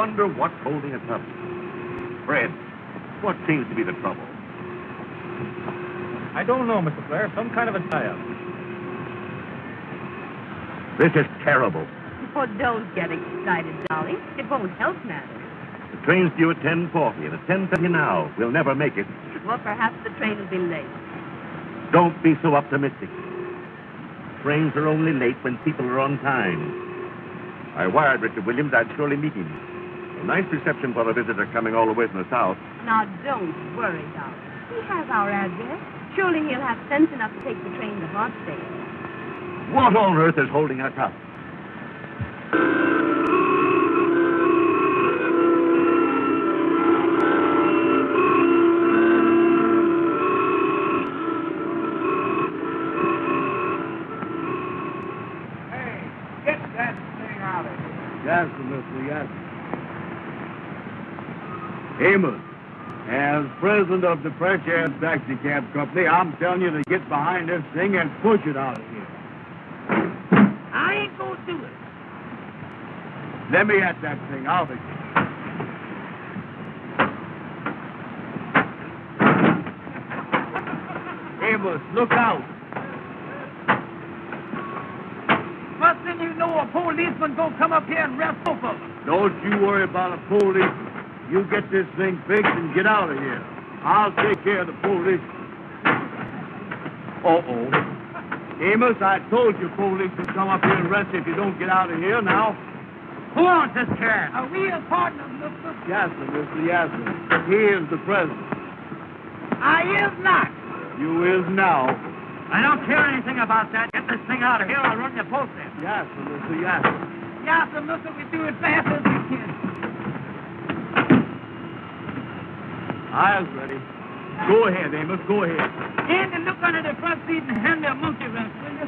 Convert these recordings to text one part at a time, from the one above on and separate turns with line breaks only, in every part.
wonder what's holding us up. Fred, what seems to be the trouble?
I don't know, Mr. Blair. Some kind of a tie-up.
This is terrible.
Oh, don't get excited, Dolly. It won't help matters.
The train's due at 10:40, and at 10:30 now. We'll never make it.
Well, perhaps the train will be late.
Don't be so optimistic. Trains are only late when people are on time. I wired Richard Williams I'd surely meet him. A nice reception for a visitor coming all the way from the south.
Now, don't worry, Dolly. He has our address. Surely he'll have sense enough to take the train to Hartsdale.
What on earth is holding us up?
Hey, get that thing out of here.
Yes, Mr. Yes. Amos, as president of the Fresh Air Taxi Cab Company, I'm telling you to get behind this thing and push it out of here.
I ain't gonna do it.
Let me at that thing. I'll be. Amos, look out.
First thing you know, a policeman gonna come up here and arrest both of us.
Don't you worry about a police. You get this thing fixed and get out of here. I'll take care of the police. Uh-oh. Amos, I told you police would come up here and arrest you if you don't get out of here now.
Who owns this car? Are we a partner, mister?
Yes, sir, Mr. Yasmin. He is the president.
I is not.
You is now.
I don't care anything about that. Get this thing out of here. I'll run your post in.
Yes, sir, Mr. Yasmin.
Yes, sir, mister. We do as fast as we can.
I'll ready. Go ahead, Amos. Go ahead.
Andy, look under the front seat and hand me a monkey wrench, will you?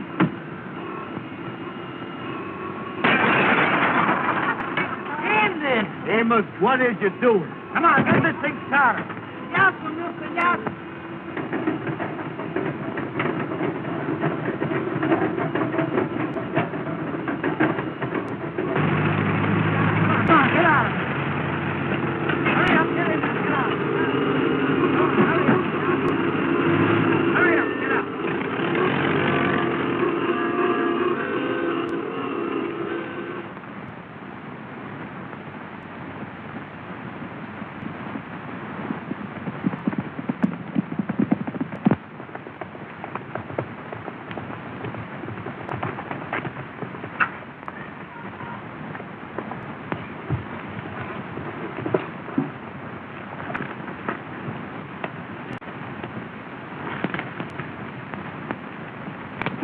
Andy!
Amos, what is you doing?
Come on, get this thing started. Yes, sir, mister. Yes. Come on, get out of here. Hurry up, get in there. Get out. Hurry up, get out.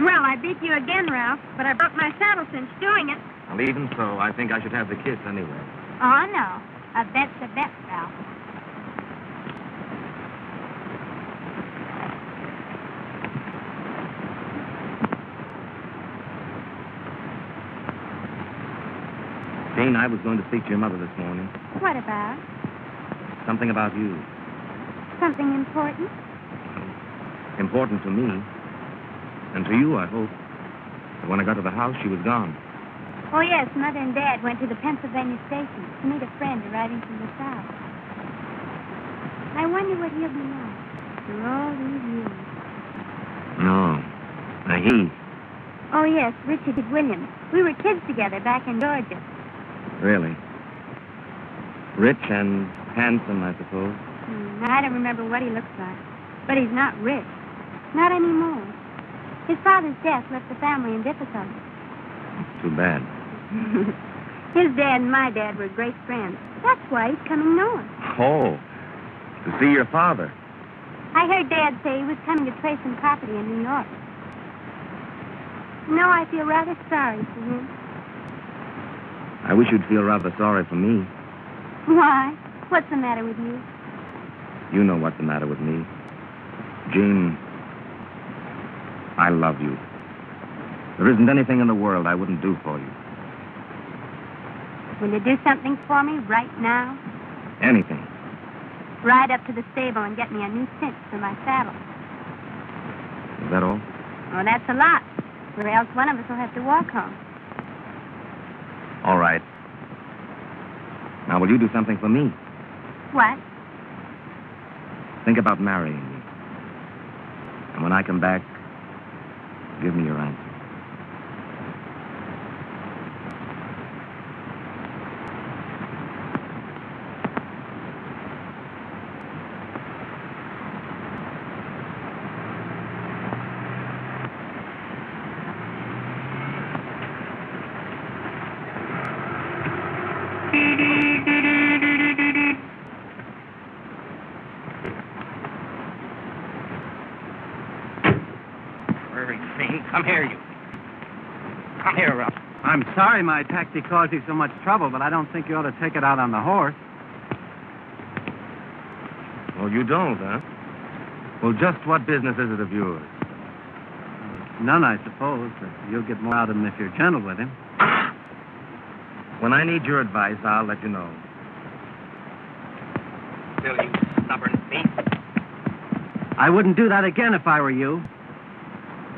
Well, I beat you again, Ralph, but I broke my saddle cinch doing it.
Well, even so, I think I should have the kiss anyway.
Oh, no. A bet's a bet, Ralph.
Jane, I was going to speak to your mother this morning.
What about?
Something about you.
Something important?
Important to me. And to you, I hope. But when I got to the house, she was gone.
Oh, yes, Mother and Dad went to the Pennsylvania station to meet a friend arriving from the South. I wonder what he'll be like after all these years.
No. He.
Oh, yes, Richard Williams. We were kids together back in Georgia.
Really? Rich and handsome, I suppose.
I don't remember what he looks like. But he's not rich. Not anymore. His father's death left the family in difficulty.
Too bad.
His dad and my dad were great friends. That's why he's coming north.
Oh, to see your father.
I heard Dad say he was coming to trade some property in New York. No, I feel rather sorry for him.
I wish you'd feel rather sorry for me.
Why? What's the matter with you?
You know what's the matter with me. Jean, I love you. There isn't anything in the world I wouldn't do for you.
Will you do something for me right now?
Anything.
Ride up to the stable and get me a new cinch for my saddle.
Is that all?
Oh, that's a lot. Or else one of us will have to walk home.
All right. Now, will you do something for me?
What?
Think about marrying me. And when I come back, give me your answer.
Come here, you. Come here, Ruff.
I'm sorry my taxi caused you so much trouble, but I don't think you ought to take it out on the horse.
Oh, you don't, huh? Well, just what business is it of yours?
None, I suppose, but you'll get more out of him if you're gentle with him.
When I need your advice, I'll let you know.
Still, you stubborn thief.
I wouldn't do that again if I were you.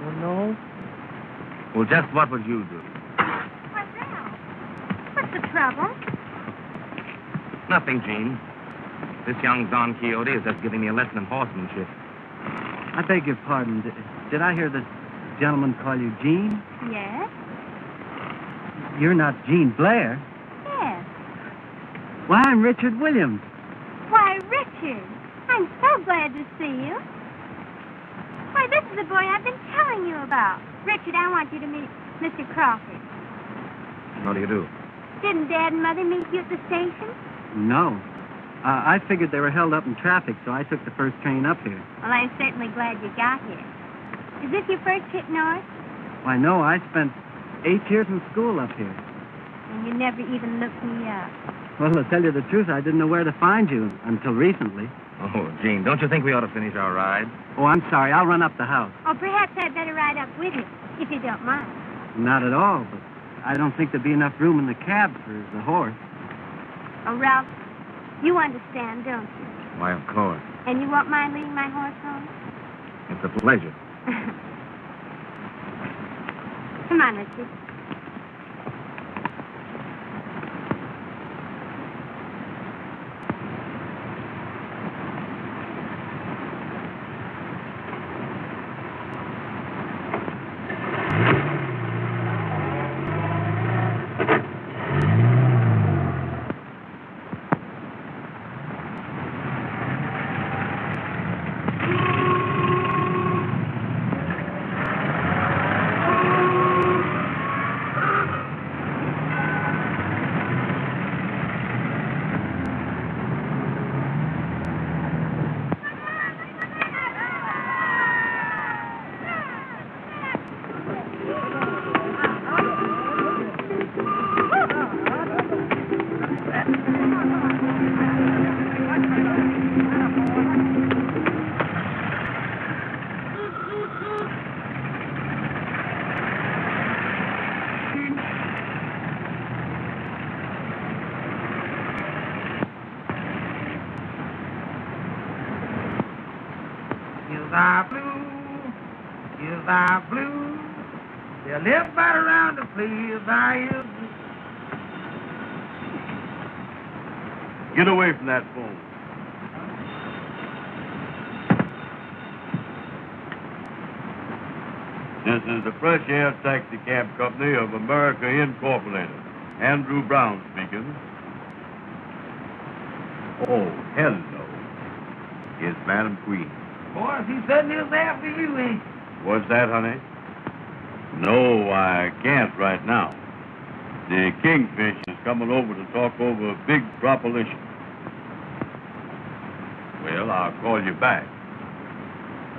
Oh, no? Well, just what would you do?
Why, Ralph, what's the trouble?
Nothing, Gene. This young Don Quixote is just giving me a lesson in horsemanship.
I beg your pardon. Did I hear this gentleman call you Gene?
Yes?
You're not Gene Blair.
Yes.
Why, I'm Richard Williams.
Why, Richard, I'm so glad to see you. Why, this is the boy I've been telling you about. Richard, I want you to meet Mr. Crawford.
How do you do?
Didn't Dad and Mother meet you at the station?
No. I figured they were held up in traffic, so I took the first train up here.
Well, I'm certainly glad you got here. Is this your first trip north?
Why, no, I spent 8 years in school up here.
And you never even looked me up.
Well, to tell you the truth, I didn't know where to find you until recently.
Oh, Gene, don't you think we ought to finish our ride?
Oh, I'm sorry. I'll run up the house.
Or perhaps I'd better ride up with you, if you don't mind.
Not at all, but I don't think there'd be enough room in the cab for the horse.
Oh, Ralph, you understand, don't you?
Why, of course.
And you won't mind leading my horse home?
It's a pleasure.
Come on, Richard.
Is I blue? They'll live right around the place I is.
Get away from that phone. This is the Fresh Air Taxi Cab Company of America Incorporated. Andrew Brown speaking. Oh, hello. Is Madam Queen.
Boy, he certainly is there for you, ain't he?
What's that, honey? No, I can't right now. The Kingfish is coming over to talk over a big proposition. Well, I'll call you back.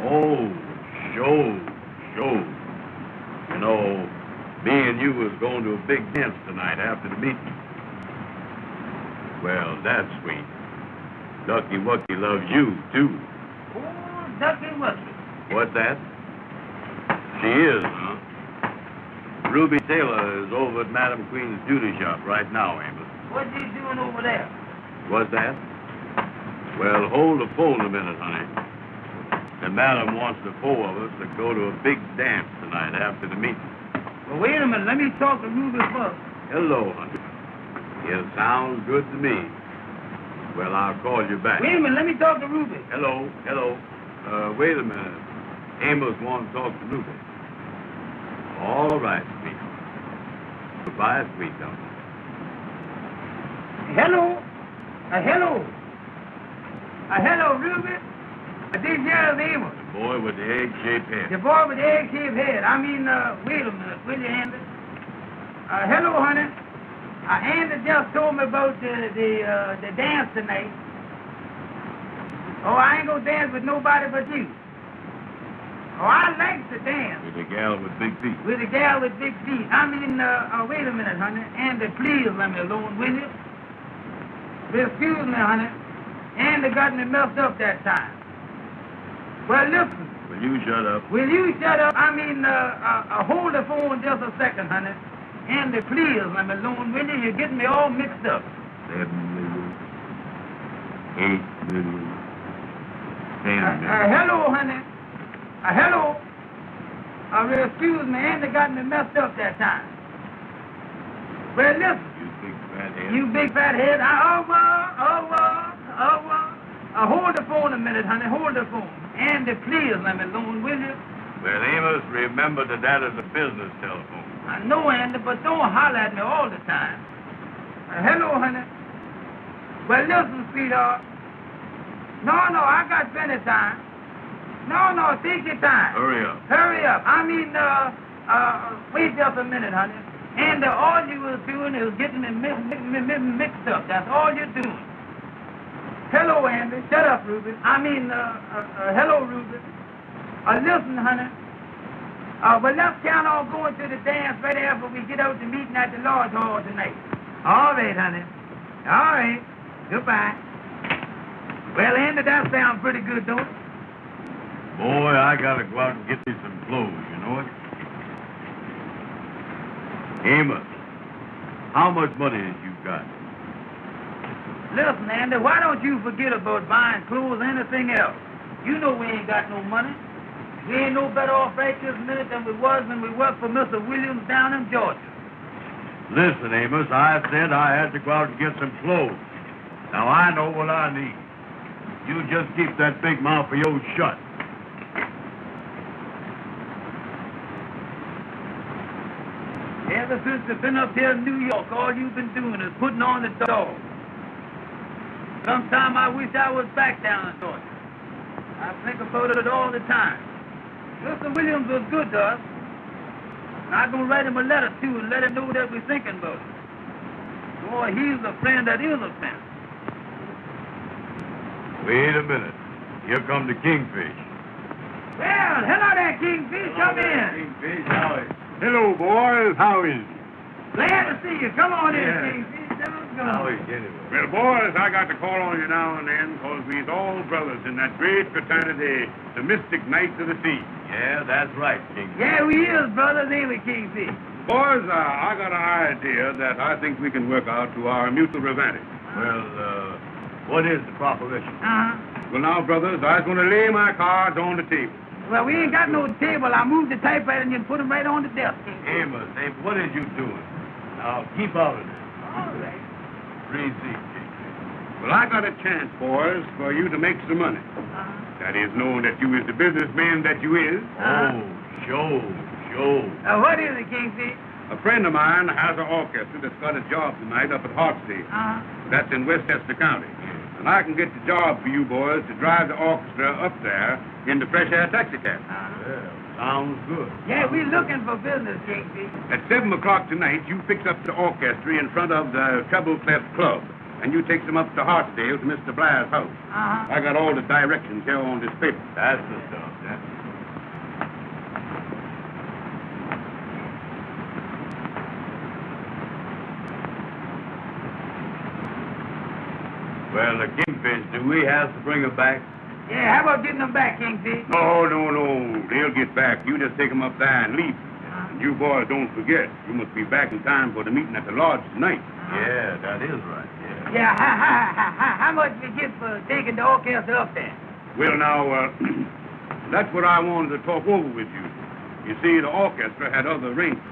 Oh, sure. You know, me and you was going to a big dance tonight after the meeting. Well, that's sweet. Ducky Wucky loves you, too.
Oh, Ducky Wucky.
What's that? She is, huh? Ruby Taylor is over at Madam Queen's beauty shop right now, Amos.
What's he doing over there?
What's that? Well, hold the phone a minute, honey. The madam wants the four of us to go to a big dance tonight after the meeting.
Well, wait a minute. Let me talk to Ruby first.
Hello, honey. It sounds good to me. Well, I'll call you back.
Wait a minute, let me talk to Ruby.
Hello. Wait a minute. Amos wants to talk to Ruby. All right, sweet. Goodbye, sweetheart.
Hello. Hello, Ruby. This here is Amos.
The boy with the egg-shaped head.
The boy with the egg-shaped head. Wait a minute, will you, Andy? Hello, honey. Andy just told me about the dance tonight. Oh, I ain't gonna dance with nobody but you. Oh, I like to dance.
With the gal with big feet.
With the gal with big feet. Wait a minute, honey. Andy, please let me alone, will you? Excuse me, honey. Andy got me messed up that time. Well, listen.
Will you shut up?
Will you shut up? Hold the phone just a second, honey. Andy, please let me alone, will you? You're getting me all mixed up.
7 million. 8 million. 10 million.
Hello, honey. Hello. Excuse me, Andy got me messed up that time. Well, listen.
You big fat head.
You big fat head. Hold the phone a minute, honey. Hold the phone. Andy, please let me alone, will you?
Well, Amos, remember that is a business telephone.
I know, Andy, but don't holler at me all the time. Hello, honey. Well, listen, sweetheart. No, I got plenty of time. No, take your time.
Hurry up.
Wait just a minute, honey. And all you was doing is getting me mixed up. That's all you're doing. Hello, Andy. Shut up, Ruby. Hello, Ruby. Listen, honey. Well, let's count on going to the dance right after we get out to meeting at the Lodge Hall tonight. All right, honey. All right. Goodbye. Well, Andy, that sounds pretty good, don't it?
Boy, I gotta go out and get me some clothes, you know it? Amos, how much money have you got?
Listen, Andy, why don't you forget about buying clothes or anything else? You know we ain't got no money. We ain't no better off right this minute than we was when we worked for Mr. Williams down in Georgia.
Listen, Amos, I said I had to go out and get some clothes. Now, I know what I need. You just keep that big mouth of yours shut.
Ever since you've been up here in New York, all you've been doing is putting on the dog. Sometime I wish I was back down in Georgia. I think about it all the time. Mr. Williams was good to us. And I'm going to write him a letter, too, and let him know that we're thinking about it. Boy, he's a friend that is a friend.
Wait a minute. Here come the Kingfish.
Well, hello there, Kingfish. Come in.
Kingfish, how is it?
Hello, boys. How is it?
Glad to see you. Come on in,
Yeah.
Kingfish.
How is it anyway?
Well, boys, I got to call on you now and then because we's all brothers in that great fraternity, the Mystic Knights of the Sea.
Yeah, that's right, Kingfish.
Yeah, we is brothers, ain't we, Kingfish?
Boys, I got an idea that I think we can work out to our mutual advantage.
Well, what is the proposition?
Well, now, brothers, I was going to lay my cards on the table.
Well, we ain't got no table. I moved the typewriter and you put them right on the desk.
Amos, hey, what is you doing? Now, keep out of this.
All right.
Receive,
Well, I got a chance, boys, for you to make some money. That is, knowing that you is the businessman that you is.
Oh, show.
What is it, Kingfish?
A friend of mine has an orchestra that's got a job tonight up at Hartsdale. That's in Westchester County. And I can get the job for you boys to drive the orchestra up there in the fresh air taxi cab.
Well, sounds good.
Yeah, we're looking for business, Kingfish.
At 7 o'clock tonight, you fix up the orchestra in front of the Treble Clef Club. And you take them up to Hartsdale to Mr. Blair's house. I got all the directions here on this paper.
That's the stuff. Well, the Kingfish, do we have to bring her back?
Yeah, how about getting them back, Kingfish?
No. They'll get back. You just take them up there and leave. And you boys don't forget, you must be back in time for the meeting at the lodge tonight.
Yeah, that is right,
Yeah, how much we get for taking the orchestra up there?
Well, now, that's what I wanted to talk over with you. You see, the orchestra had other arrangements.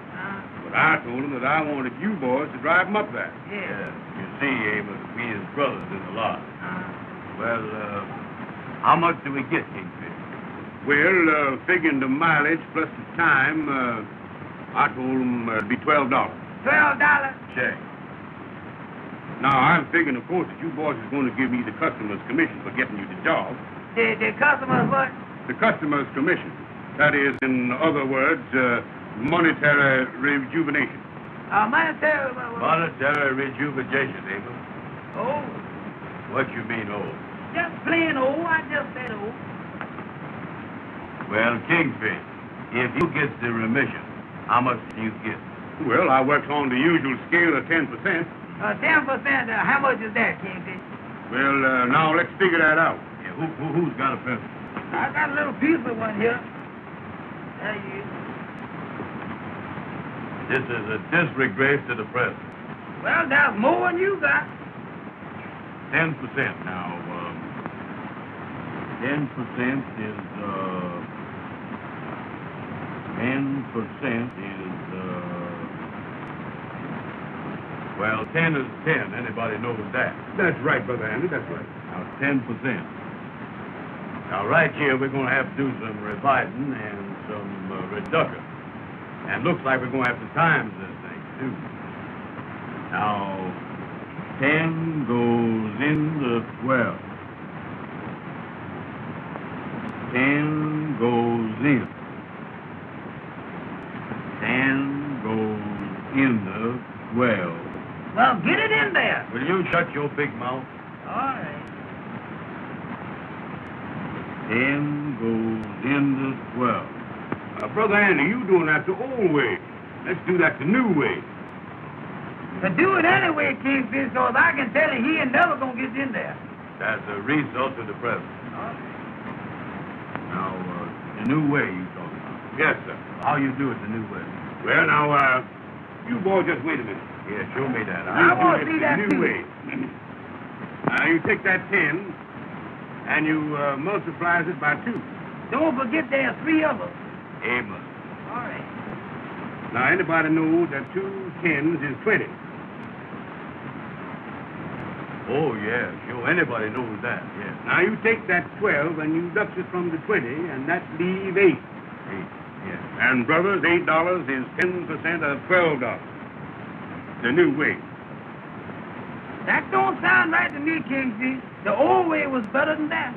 But But I told him that I wanted you boys to drive him up there.
Yeah.
You see, Amos, we as brothers in the lot. Well, how much do we get, Kingfish?
Well, figuring the mileage plus the time, I told him it'd be $12.
$12?
Check.
Now, I'm figuring, of course, that you boys is going to give me the customer's commission for getting you the job.
The customers what?
The customer's commission. That is, in other words, monetary rejuvenation.
Monetary...
Monetary rejuvenation, Amos.
Oh,
What you mean, oh?
just plain old. I just said old.
Well, Kingfish, if you get the remission, how much do you get?
Well, I works on the usual scale of 10%.
10%, how much is that, Kingfish?
Well, now let's figure that out.
Yeah, who's got a pencil?
I got a little piece of one here. There you is.
This is a disregard to the president.
Well, that's more than you got.
10% now. 10% is, 10% is, well, 10 is 10. Anybody knows that.
That's right, Brother Andy, that's right.
Now, 10%. Now, right here, we're going to have to do some revising and some reduction. And looks like we're going to have to times this thing, too. Now, 10 goes into 12. 10 goes in. 10 goes into 12.
Well, get it in there.
Will you shut your big mouth?
All right.
10 goes into 12.
Brother Andy, you doing that the old way. Let's do that the new way.
To do it anyway, Kingfish, because I can tell you he ain't never going to get in there.
That's a result of the present. Now, the new way you talking about.
Yes, sir.
How you do it the new way?
Well, now, you boys just wait a minute.
Yeah, show me that.
I want to
do
see
it
that,
the
too.
new way. Now, you take that 10, and you multiplies it by 2.
Don't forget there are 3 of us.
Amos.
All right.
Now, anybody knows that 2 10s is 20.
Oh, yeah, sure. Anybody knows that, yeah.
Now, you take that 12 and you deduct it from the 20, and that leaves 8.
8, yeah.
And, brothers, $8 is 10% of $12. The new way.
That don't sound right to me, Kingfish. The old way was better than that.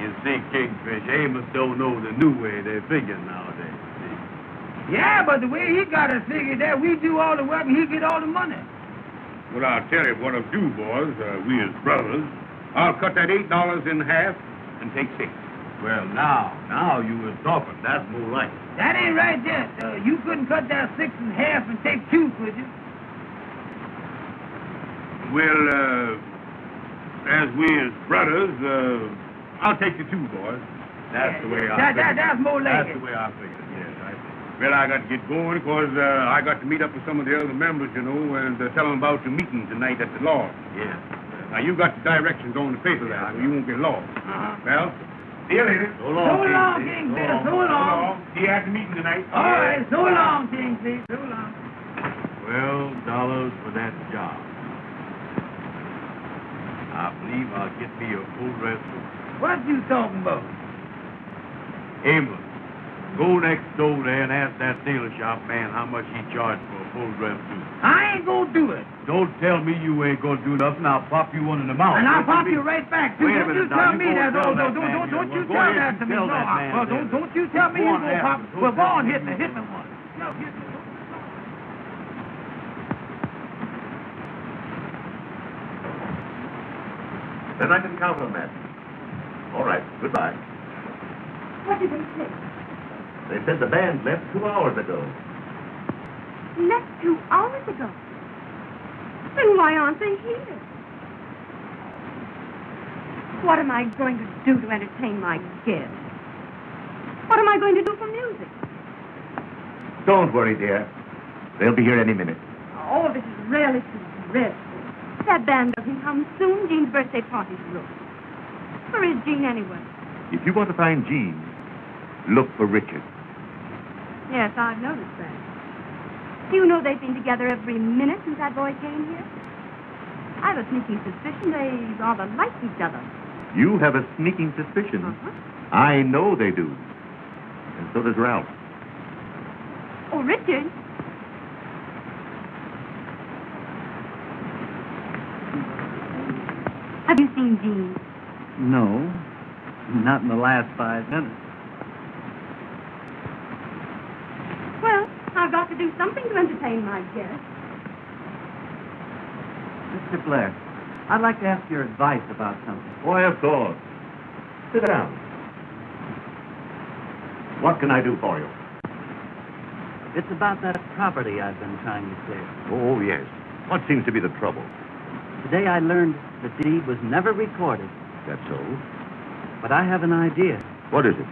You see, Kingfish, Amos don't know the new way they're figuring nowadays, see?
Yeah, but the way he got it figured that we do all the work and he get all the money.
Well, I'll tell you what I'll do, boys. We as brothers. I'll cut that $8 in half and take 6.
Well, now you was talking. That's more like it.
That ain't right yet. You couldn't cut that 6 in half and take 2, could you?
Well, as we as brothers, I'll take the 2, boys.
That's the way I figured.
That's more like
That's
it.
the way I figured, yes, I see.
Well, I got to get going because I got to meet up with some of the other members, you know, and tell them about the meeting tonight at the lodge.
Yes.
Now, you got the directions on the paper there, so you won't get lost. Well, see you later.
So long,
So long,
Kingfish.
Kingfish. So long.
See you at the meeting tonight.
All right, so long, Kingfish. So long.
$12 for that job. I believe I'll get me a full dress suit.
What you talking about?
Amos, go next door there and ask that tailor shop man how much he charged for a full dress suit.
I ain't gonna do it.
Don't tell me you ain't gonna do nothing. I'll pop you one in the mouth.
And I'll
Don't
pop
be-
you right back, too.
Wait a
Don't you
minute
tell
now.
me
You
that.
go tell that man
Don't
you
you
go
tell
ahead
that
and
to me.
tell
No,
that man
well,
then.
don't you tell me
Go
you
on,
gonna pop.
Abner. Go
Well, go
tell
on,
him.
hit me one. No, hit me.
Then I can count on that. All right, goodbye.
What did they say?
They said the band left 2 hours ago.
Left 2 hours ago. Then why aren't they here? What am I going to do to entertain my guests? What am I going to do for music?
Don't worry, dear. They'll be here any minute.
Oh, this is really too dreadful. That band doesn't come soon. Jean's birthday party's ruined. Where is Jean anyway?
If you want to find Jean, look for Richard.
Yes, I've noticed that. Do you know they've been together every minute since that boy came here? I have a sneaking suspicion they rather like each other.
You have a sneaking suspicion. I know they do. And so does Ralph.
Oh, Richard. Have you seen Jean?
No, not in the last 5 minutes.
Well, I've got to do something to entertain my guests.
Mr. Blair, I'd like to ask your advice about something.
Why, of course. Sit down. What can I do for you?
It's about that property I've been trying to clear.
Oh, yes. What seems to be the trouble?
Today I learned the deed was never recorded,
That's so.
but I have an idea.
What is it?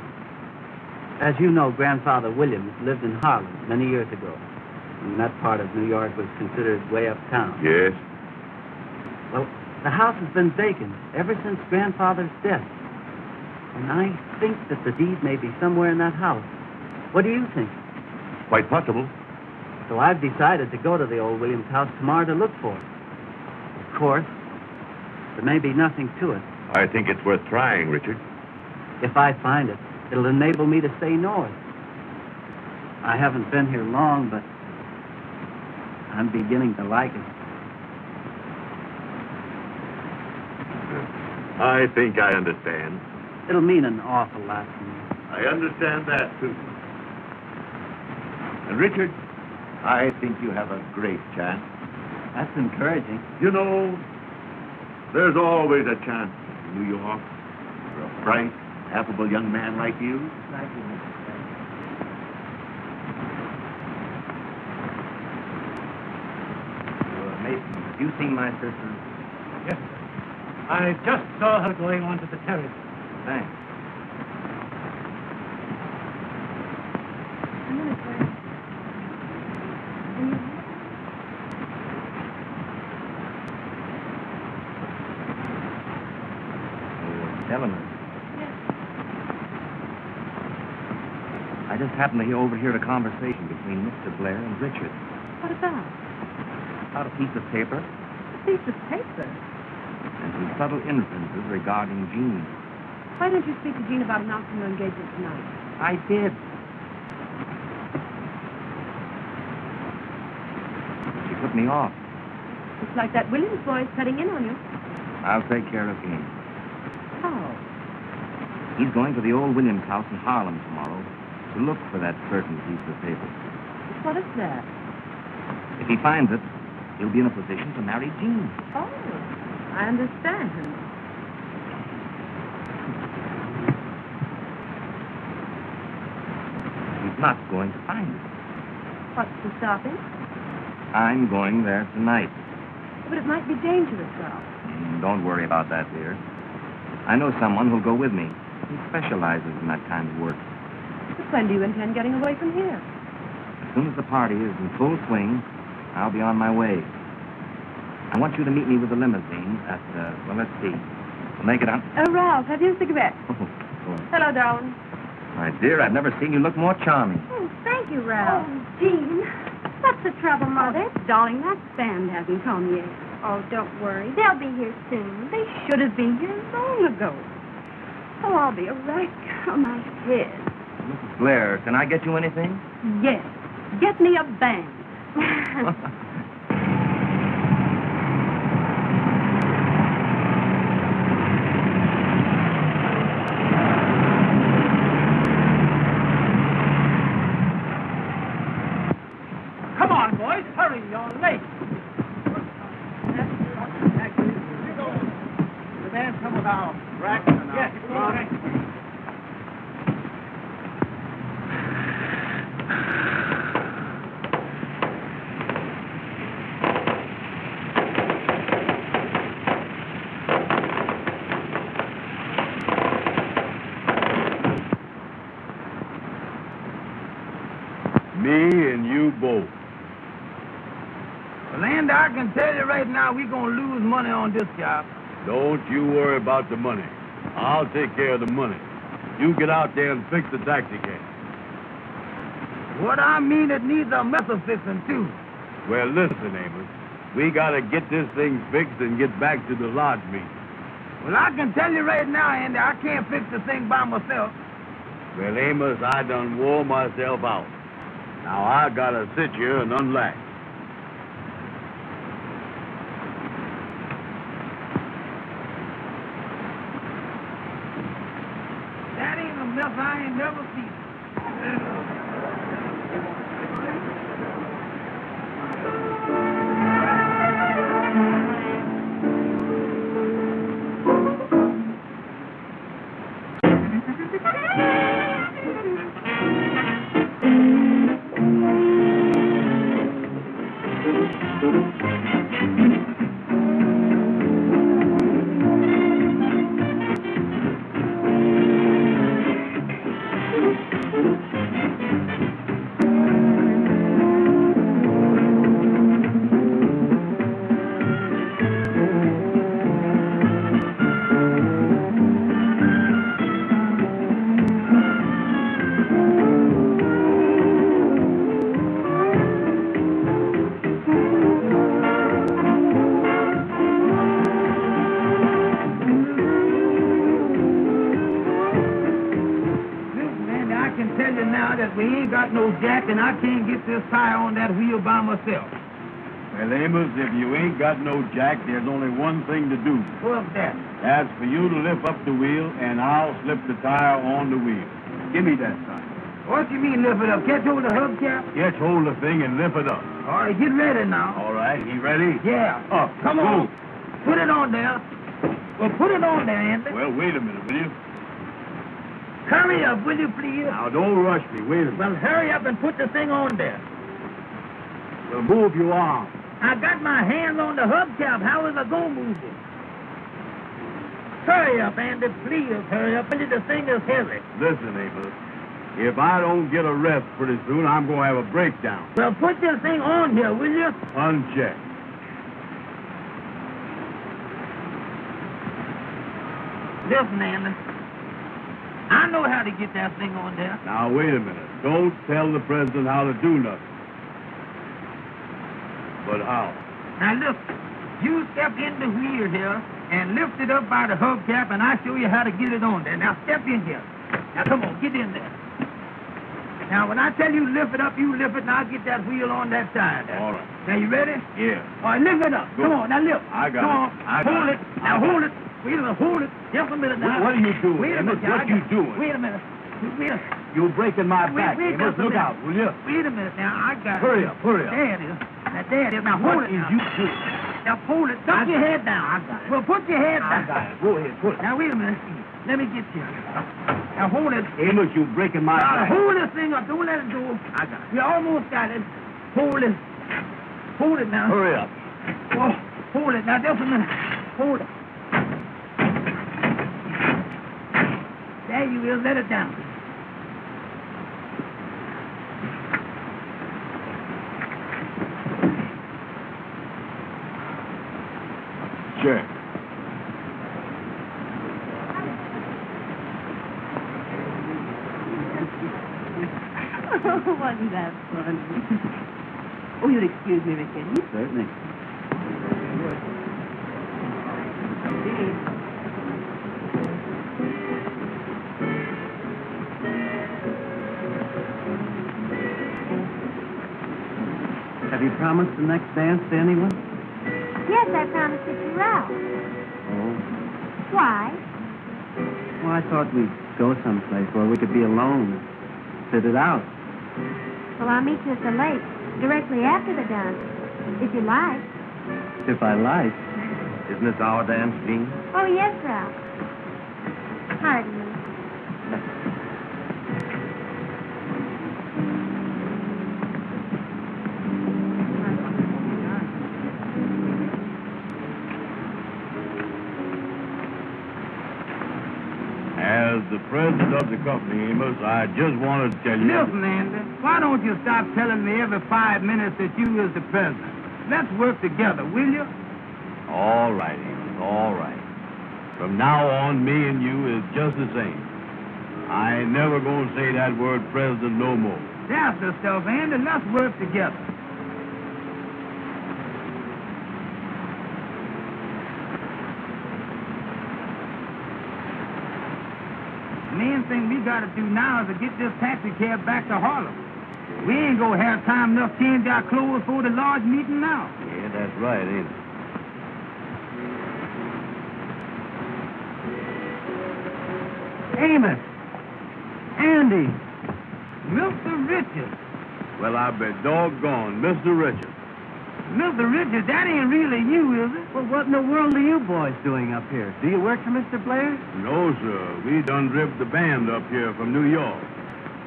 As you know, Grandfather Williams lived in Harlem many years ago. And that part of New York was considered way uptown.
Yes.
Well, the house has been vacant ever since Grandfather's death. And I think that the deed may be somewhere in that house. What do you think?
Quite possible.
So I've decided to go to the old Williams house tomorrow to look for it. Of course, there may be nothing to it.
I think it's worth trying, Richard.
If I find it, it'll enable me to stay north. I haven't been here long, but I'm beginning to like it.
I think I understand.
It'll mean an awful lot to me.
I understand that, too. And, Richard, I think you have a great chance.
That's encouraging.
You know, there's always a chance in New York for a bright, affable young man like you.
Thank you, Mr.
Mason, have you seen my sister?
Yes, sir. I just saw her going onto the terrace.
Thanks. Eleanor. I just happened to overhear a conversation between Mr. Blair and Richard.
What about?
About a piece of paper
A piece of paper.
and some subtle inferences regarding Jean.
Why don't you speak to Jean about announcing your engagement tonight?
I did. She put me off.
Looks like that Williams boy's cutting in on you.
I'll take care of him.
How?
He's going to the old Williams house in Harlem tomorrow to look for that certain piece of paper.
What is that?
If he finds it, he'll be in a position to marry Jean.
Oh, I understand.
He's not going to find it.
What's to stop him?
I'm going there tonight.
But it might be dangerous, Ralph.
Don't worry about that, dear. I know someone who'll go with me. He specializes in that kind of work.
But when do you intend getting away from here?
As soon as the party is in full swing, I'll be on my way. I want you to meet me with the limousine at, well, let's see. We'll make it on.
Ralph, have you a cigarette?
Oh, boy.
Hello, darling.
My dear, I've never seen you look more charming.
Oh, thank you, Ralph. Oh, Jean. What's the trouble, Mother? Darling, that band hasn't come yet.
Oh, don't worry. They'll be here soon.
They should have been here long ago. Oh, I'll be all right. Oh, my head.
Mrs. Blair, can I get you anything?
Yes. Get me a band.
Come on, boys. Hurry. You're late. The man come with our rack and our... Yes, all right.
Me and you both.
Well, Andy, I can tell you right now, we're going to lose money on this job.
Don't you worry about the money. I'll take care of the money. You get out there and fix the taxi cab.
What I mean, it needs a method fixing, too.
Well, listen, Amos. We gotta get this thing fixed and get back to the lodge meeting.
Well, I can tell you right now, Andy, I can't fix the thing by myself.
Well, Amos, I done wore myself out. Now I gotta sit here and unlatch.
That ain't a mess I ain't never seen. We ain't got no jack, and I can't get this tire on that wheel by myself.
Well, Amos, if you ain't got no jack, there's only one thing to do.
What's that?
That's for you to lift up the wheel, and I'll slip the tire on the wheel. Give me that tire.
What you mean, lift it up? Catch hold of the hubcap?
Catch hold of the thing and lift it up.
All right, get ready now.
All right, you ready?
Yeah.
Up.
Come
Go.
on. Put it on there. Well, put it on there, Andy.
Well, wait a minute, will you?
Hurry up, will you, please?
Now, don't rush me. Wait a minute.
Well, hurry up and put the thing on there.
Well, move your arm.
I got my hands on the hubcap. How is I going to move it? Hurry up, Andy. Please hurry up. The thing is heavy.
Listen, Amos. If I don't get a rest pretty soon, I'm going to have a breakdown.
Well, put this thing on here, will you?
Uncheck.
Listen, Andy. I know how to get that thing on there.
Now, wait a minute. Don't tell the president how to do nothing. But how?
Now, look. You step in the wheel here and lift it up by the hubcap, and I'll show you how to get it on there. Now, step in here. Now, come on, get in there. Now, when I tell you lift it up, you lift it, and I'll get that wheel on that side there.
All right.
Now, you ready?
Yeah.
All right, lift it up.
Good.
Come on, now lift.
I got
Come
it.
on. Hold it. Now, hold it. Wait a minute, hold it. Just a minute now.
What are you doing,
Wait a
Amos?
minute.
What you doing?
Wait a minute. Wait a
You're breaking my back,
wait
Amos.
just a
Look
minute.
out, will you?
Wait a minute now. I got
Hurry
it.
up, hurry up.
There it is. Now, there it is. Now, hold
What
it
is
now.
you doing?
Now, hold it. Duck your head down.
I got it.
Well, put your head
I
down.
got it. Go ahead, put it.
Now, wait a minute. Let me get you. Now, hold it.
Amos, you're breaking my
Now,
back.
hold this thing up. Don't let it go.
I got it.
We almost got it. Hold it. Hold it now.
Hurry up.
Oh, hold it. Now, just a minute. Hold it. There you will. Let it down.
Check.
Oh, wasn't that fun? Oh, you'll excuse me, Ricky.
Certainly. Have you promised the next dance to anyone?
Yes, I promised it to Ralph.
Oh.
Why?
Well, I thought we'd go someplace where we could be alone. Sit it out.
Well, I'll meet you at the lake directly after the dance, if you like.
If I like.
Isn't this our dance, Jean?
Oh, yes, Ralph. Pardon me.
As the president of the company, Amos, I just wanted to tell you...
Listen, Andy, why don't you stop telling me every 5 minutes that you is the president? Let's work together, will you?
All right, Amos, all right. From now on, me and you is just the same. I ain't never going to say that word president no more.
That's the stuff, Andy. Let's work together. The main thing we got to do now is to get this taxi cab back to Harlem. We ain't gonna have time enough to change our clothes for the large meeting now.
Yeah, that's right, ain't it?
Amos! Andy!
Mr. Richards.
Well, I bet doggone, Mr. Richards.
Mr. Richards, that ain't really you, is it?
Well, what in the world are you boys doing up here? Do you work for Mr. Blair?
No, sir. We done driven the band up here from New York.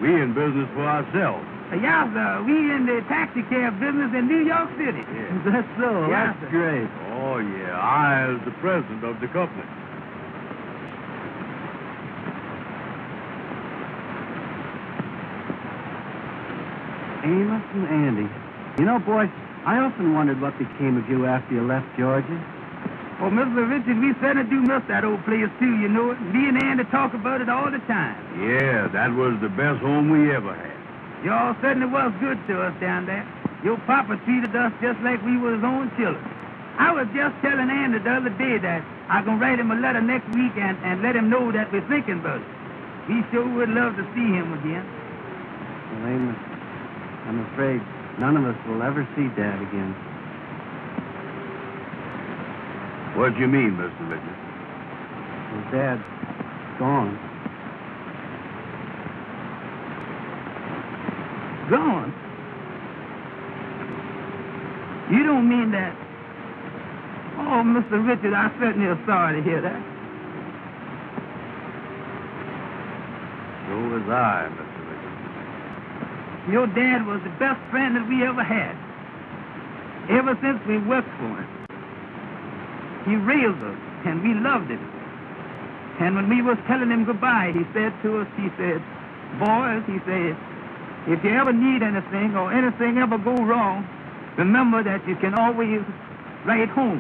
We in business for ourselves.
Yes, sir. We in the taxi cab business in New York City.
That's so.
Yes,
That's
sir.
great.
Oh, yeah. I is the president of the company.
Amos and Andy. You know, boys, I often wondered what became of you after you left Georgia.
Oh, Mr. Richards, we certainly do miss that old place, too, you know it. Me and Andy talk about it all the time.
Yeah, that was the best home we ever had.
Y'all certainly was good to us down there. Your papa treated us just like we were his own children. I was just telling Andy the other day that I'm going to write him a letter next week and let him know that we're thinking about it. We sure would love to see him again.
Well, Amos, I'm afraid none of us will ever see Dad again.
What do you mean, Mr. Richards?
His Dad's gone.
Gone? You don't mean that? Oh, Mr. Richard, I certainly am sorry to hear that.
So was I, Mr. Richards.
Your dad was the best friend that we ever had. Ever since we worked for him. He raised us, and we loved him. And when we was telling him goodbye, he said to us, he said, boys, he said, if you ever need anything or anything ever go wrong, remember that you can always write home.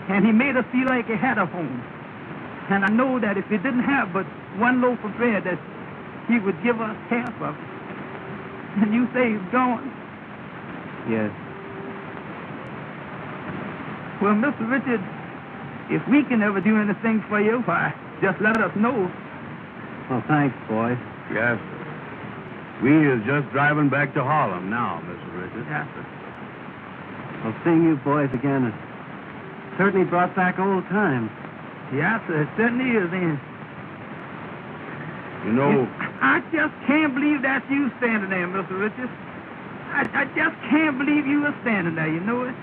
And he made us feel like he had a home. And I know that if he didn't have but one loaf of bread, that he would give us half of it. And you say he's gone.
Yes.
Well, Mr. Richard, if we can ever do anything for you, why, just let us know.
Well, thanks, boys.
Yes, sir. We is just driving back to Harlem now, Mr. Richards.
Yes, sir.
Well, seeing you boys again has certainly brought back old times.
Yes, sir, it certainly is, Ian.
You know,
I just can't believe that's you standing there, Mr. Richards. I just can't believe you were standing there, you know it?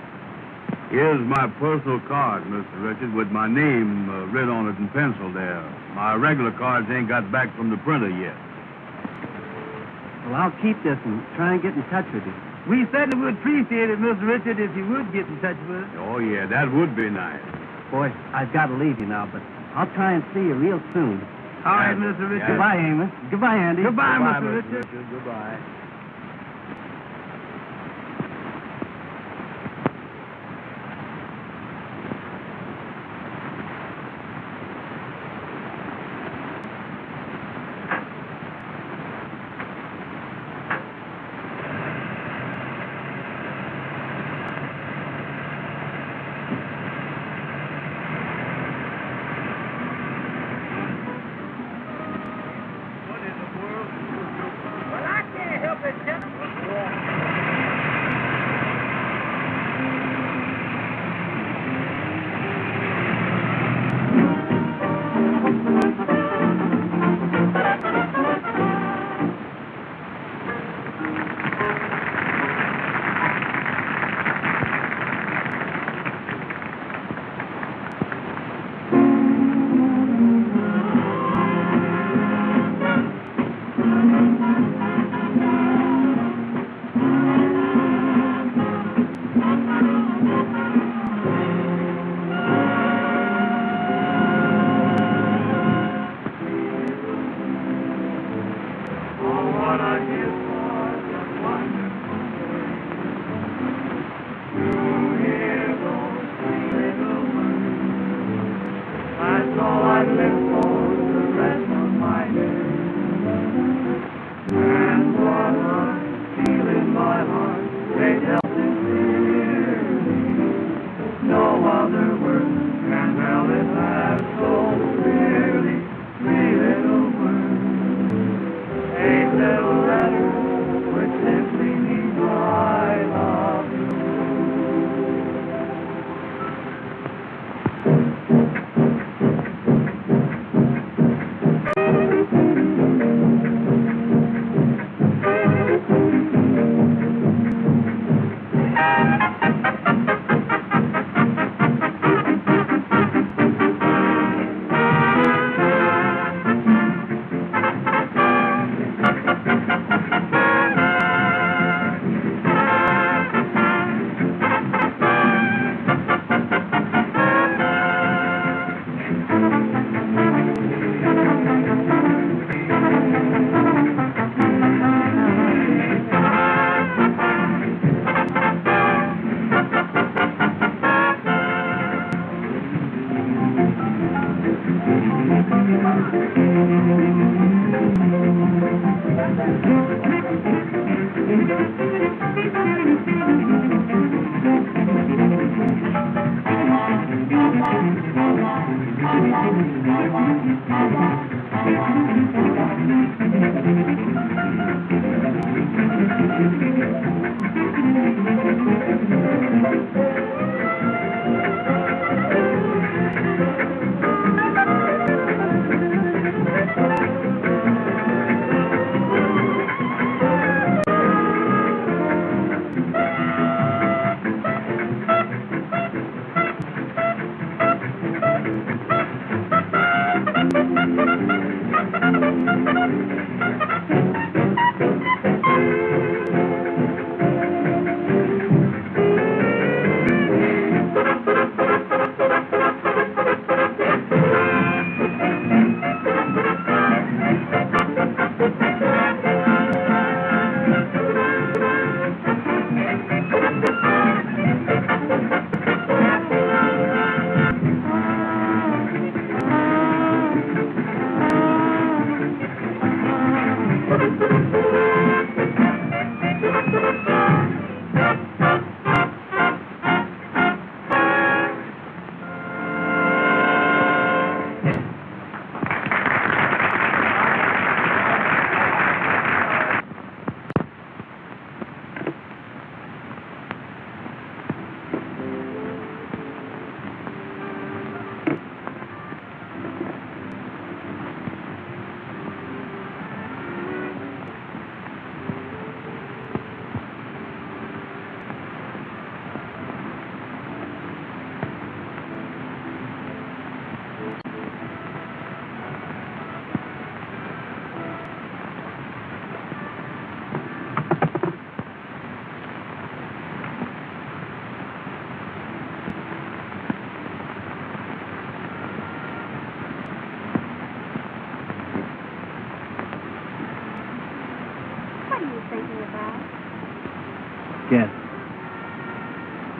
here's my personal card, Mr. Richards, with my name writ on it in pencil there. My regular cards ain't got back from the printer yet.
Well, I'll keep this and try and get in touch with you.
We certainly would appreciate it, Mr. Richard, if you would get in touch with us.
Oh, yeah, that would be nice.
Boys, I've got to leave you now, but I'll try and see you real soon.
All right, Mr. Richard.
Goodbye, Amos. Goodbye, Andy.
Goodbye,
Goodbye,
Mr. Richard.
Goodbye.
Well, I can't help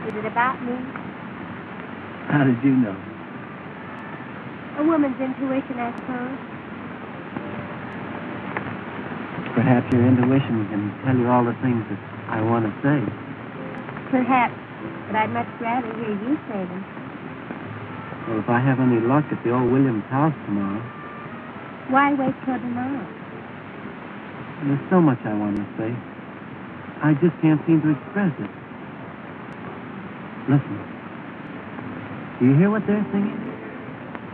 Is it about me?
How did you know?
A woman's intuition, I suppose.
Perhaps your intuition can tell you all the things that I want to say.
Perhaps, but I'd much rather hear you say them.
Well, if I have any luck at the old Williams house tomorrow,
Why wait till tomorrow?
there's so much I want to say. I just can't seem to express it. Listen. Do you hear what they're singing?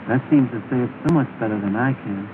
That seems to say it so much better than I can.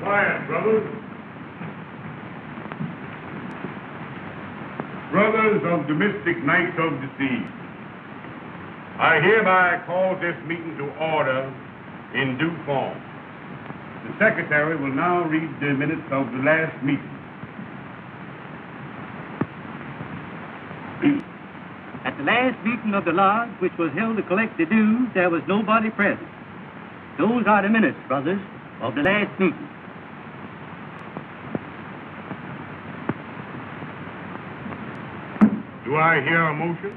Quiet, brothers. Brothers of the mystic Knights of the Sea, I hereby call this meeting to order in due form. The secretary will now read the minutes of the last meeting.
At the last meeting of the lodge, which was held to collect the dues, there was nobody present. Those are the minutes, brothers, of the last meeting.
Do I hear a motion?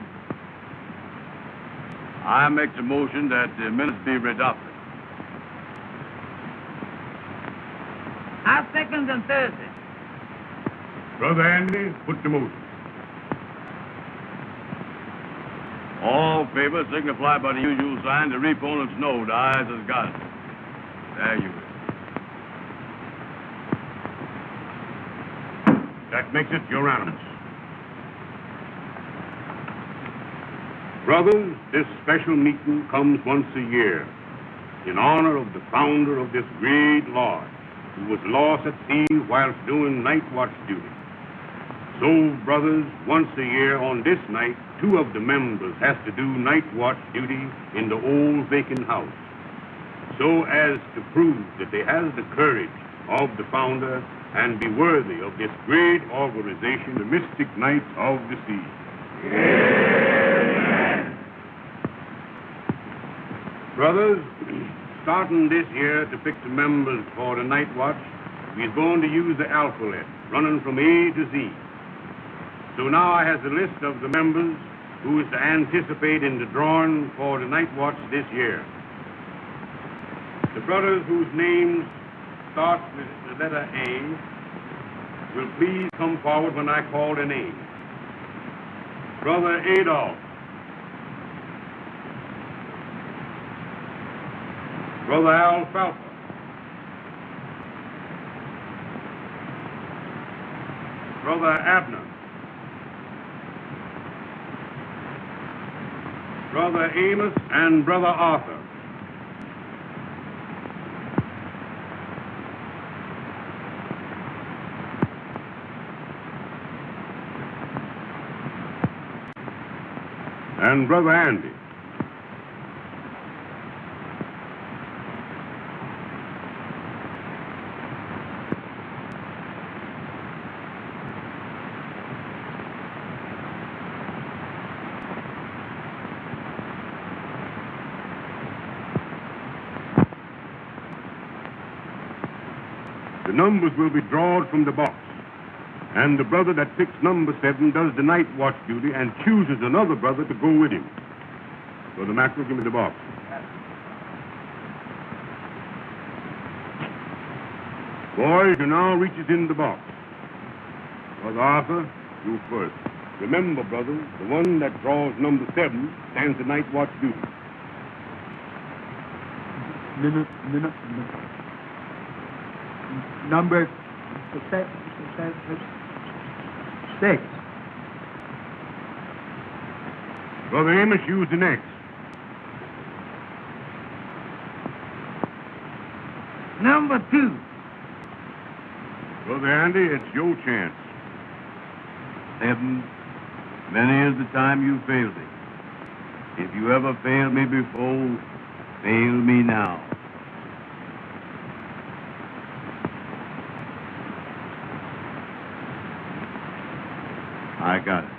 I make the motion that the minutes be adopted.
I second and Thursday.
Brother Andy, put the motion.
All in favor signify by the usual sign. The opponents know the ayes has got it. There you is.
That makes it unanimous. Brothers, this special meeting comes once a year in honor of the founder of this great lodge who was lost at sea whilst doing night watch duty. So, brothers, once a year on this night, 2 of the members has to do night watch duty in the old vacant house, so as to prove that they has the courage of the founder and be worthy of this great organization, the Mystic Knights of the Sea. Amen. Brothers, starting this year to pick the members for the night watch, we're going to use the alphabet, running from A to Z. So now I have the list of the members who is to anticipate in the drawing for the night watch this year. The brothers whose names start with the letter A will please come forward when I call their name. Brother Adolph. Brother Alfalfa. Brother Abner. Brother Amos and Brother Arthur. And Brother Andy. The numbers will be drawn from the box. And the brother that picks number 7 does the night watch duty and chooses another brother to go with him. Brother Mackerel, give me the box. Boys, you now reaches in the box. Brother Arthur, you first. Remember, brother, the one that draws number 7 stands the night watch duty.
Number 6.
Brother Amos, use the next.
Number 2.
Brother Andy, it's your chance.
7. Many is the time you failed me. If you ever failed me before, fail me now. I got it.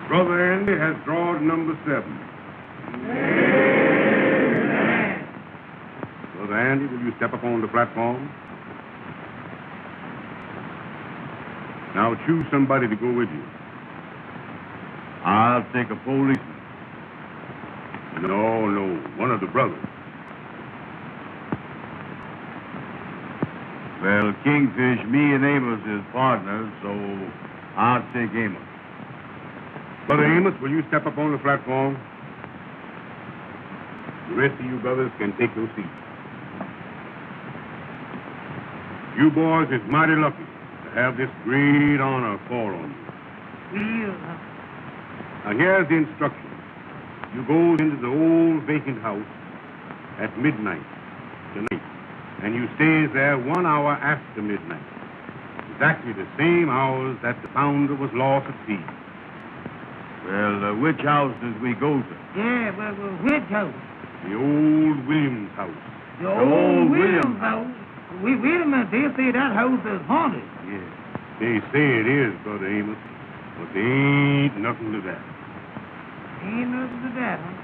Brother Andy has drawn number 7. Brother Andy, will you step up on the platform? Now choose somebody to go with you.
I'll take a policeman.
No, one of the brothers.
Well, Kingfish, me and Amos is partners, so I'll take Amos.
Brother Amos, will you step up on the platform? The rest of you brothers can take your seats. You boys is mighty lucky to have this great honor fall on you. Now, here's the instructions. You go into the old vacant house at midnight tonight, and you stays there 1 hour after midnight. Exactly the same hours that the founder was lost at sea.
Well, which house does we go to?
Yeah, well, which house?
The old Williams house.
The old Williams house? Wait a minute, they say that house is haunted.
Yeah, they say it is, Brother Amos, but there ain't nothing to that.
Ain't nothing to that, huh?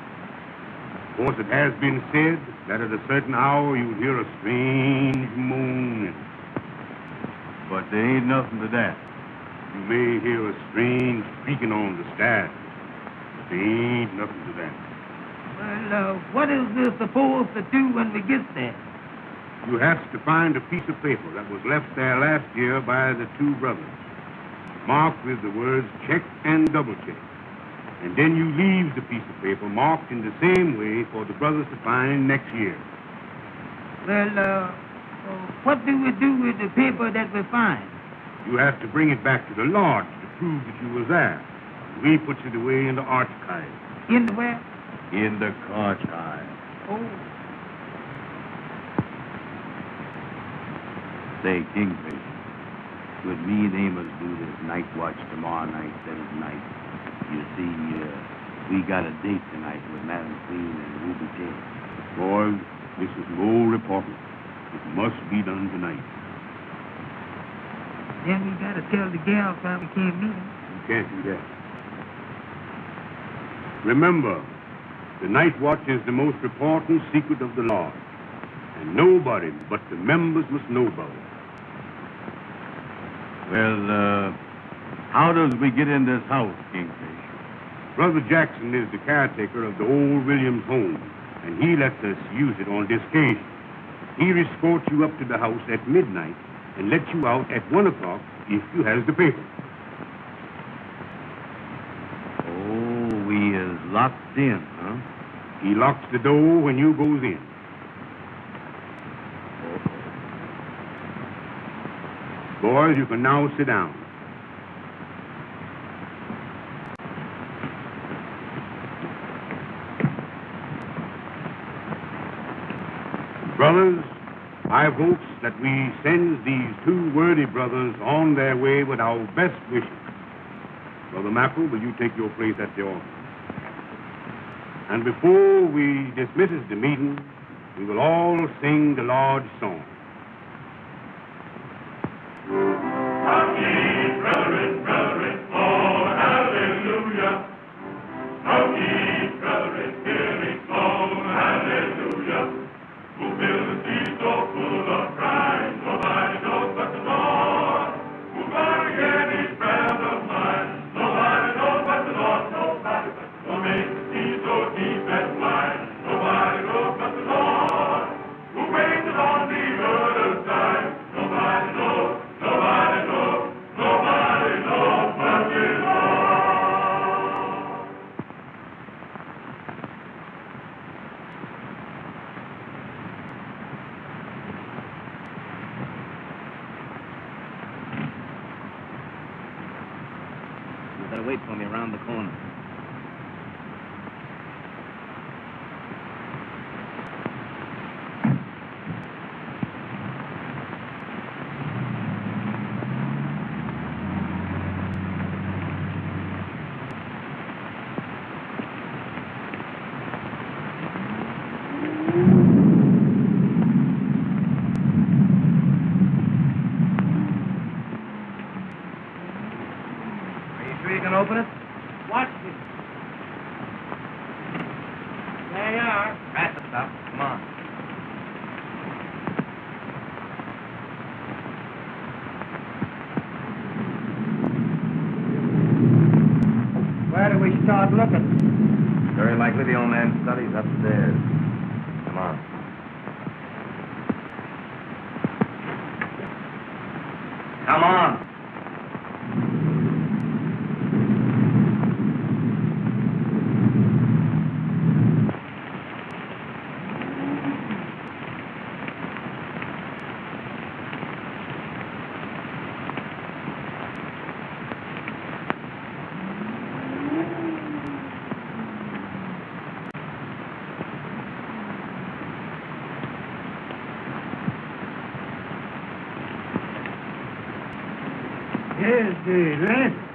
Of course, it has been said that at a certain hour you hear a strange moaning.
But there ain't nothing to that.
You may hear a strange creaking on the stairs, but there ain't nothing to that.
Well, what is this supposed to do when we get there?
You have to find a piece of paper that was left there last year by the 2 brothers, marked with the words check and double check. And then you leave the piece of paper marked in the same way for the brothers to find next year.
Well, what do we do with the paper that we find?
You have to bring it back to the lodge to prove that you was there. We puts it away in the archive.
In the where?
In the archive.
Oh.
Say, Kingfish, would me and Amos do this night watch tomorrow night instead of tonight? You see, we got a date tonight with Madam Queen and Ruby J.
Boys, this is more important. It must be done tonight.
Then we gotta tell the gals why we can't meet them.
You can't do that. Remember, the night watch is the most important secret of the lodge, and nobody but the members must know about it.
Well, how does we get in this house, Kingfish?
Brother Jackson is the caretaker of the old Williams home, and he lets us use it on this occasion. He escorts you up to the house at midnight and lets you out at 1 o'clock if you has the paper.
Oh, we is locked in, huh?
He locks the door when you goes in. Boys, you can now sit down. Brothers, I hopes that we send these 2 worthy brothers on their way with our best wishes. Brother Mackerel, will you take your place at the altar? And before we dismisses the meeting, we will all sing the Lord's song.
Brethren, brethren, oh, hallelujah. How ye, brethren, hearing song, hallelujah. Who fills the sea so full of pride, nobody knows but the Lord. Who gonna hear these prayers of mine? Nobody knows but the Lord, nobody but the Lord. Who makes the sea so deep and wide? Nobody knows but the Lord. Who reigns on the earth?
to wait for me around the corner. Open it?
Watch this. There you are.
That's the stuff. Come on.
Where do we start looking?
Very likely the old man's study's upstairs. Come on. Come on.
Here's the lantern.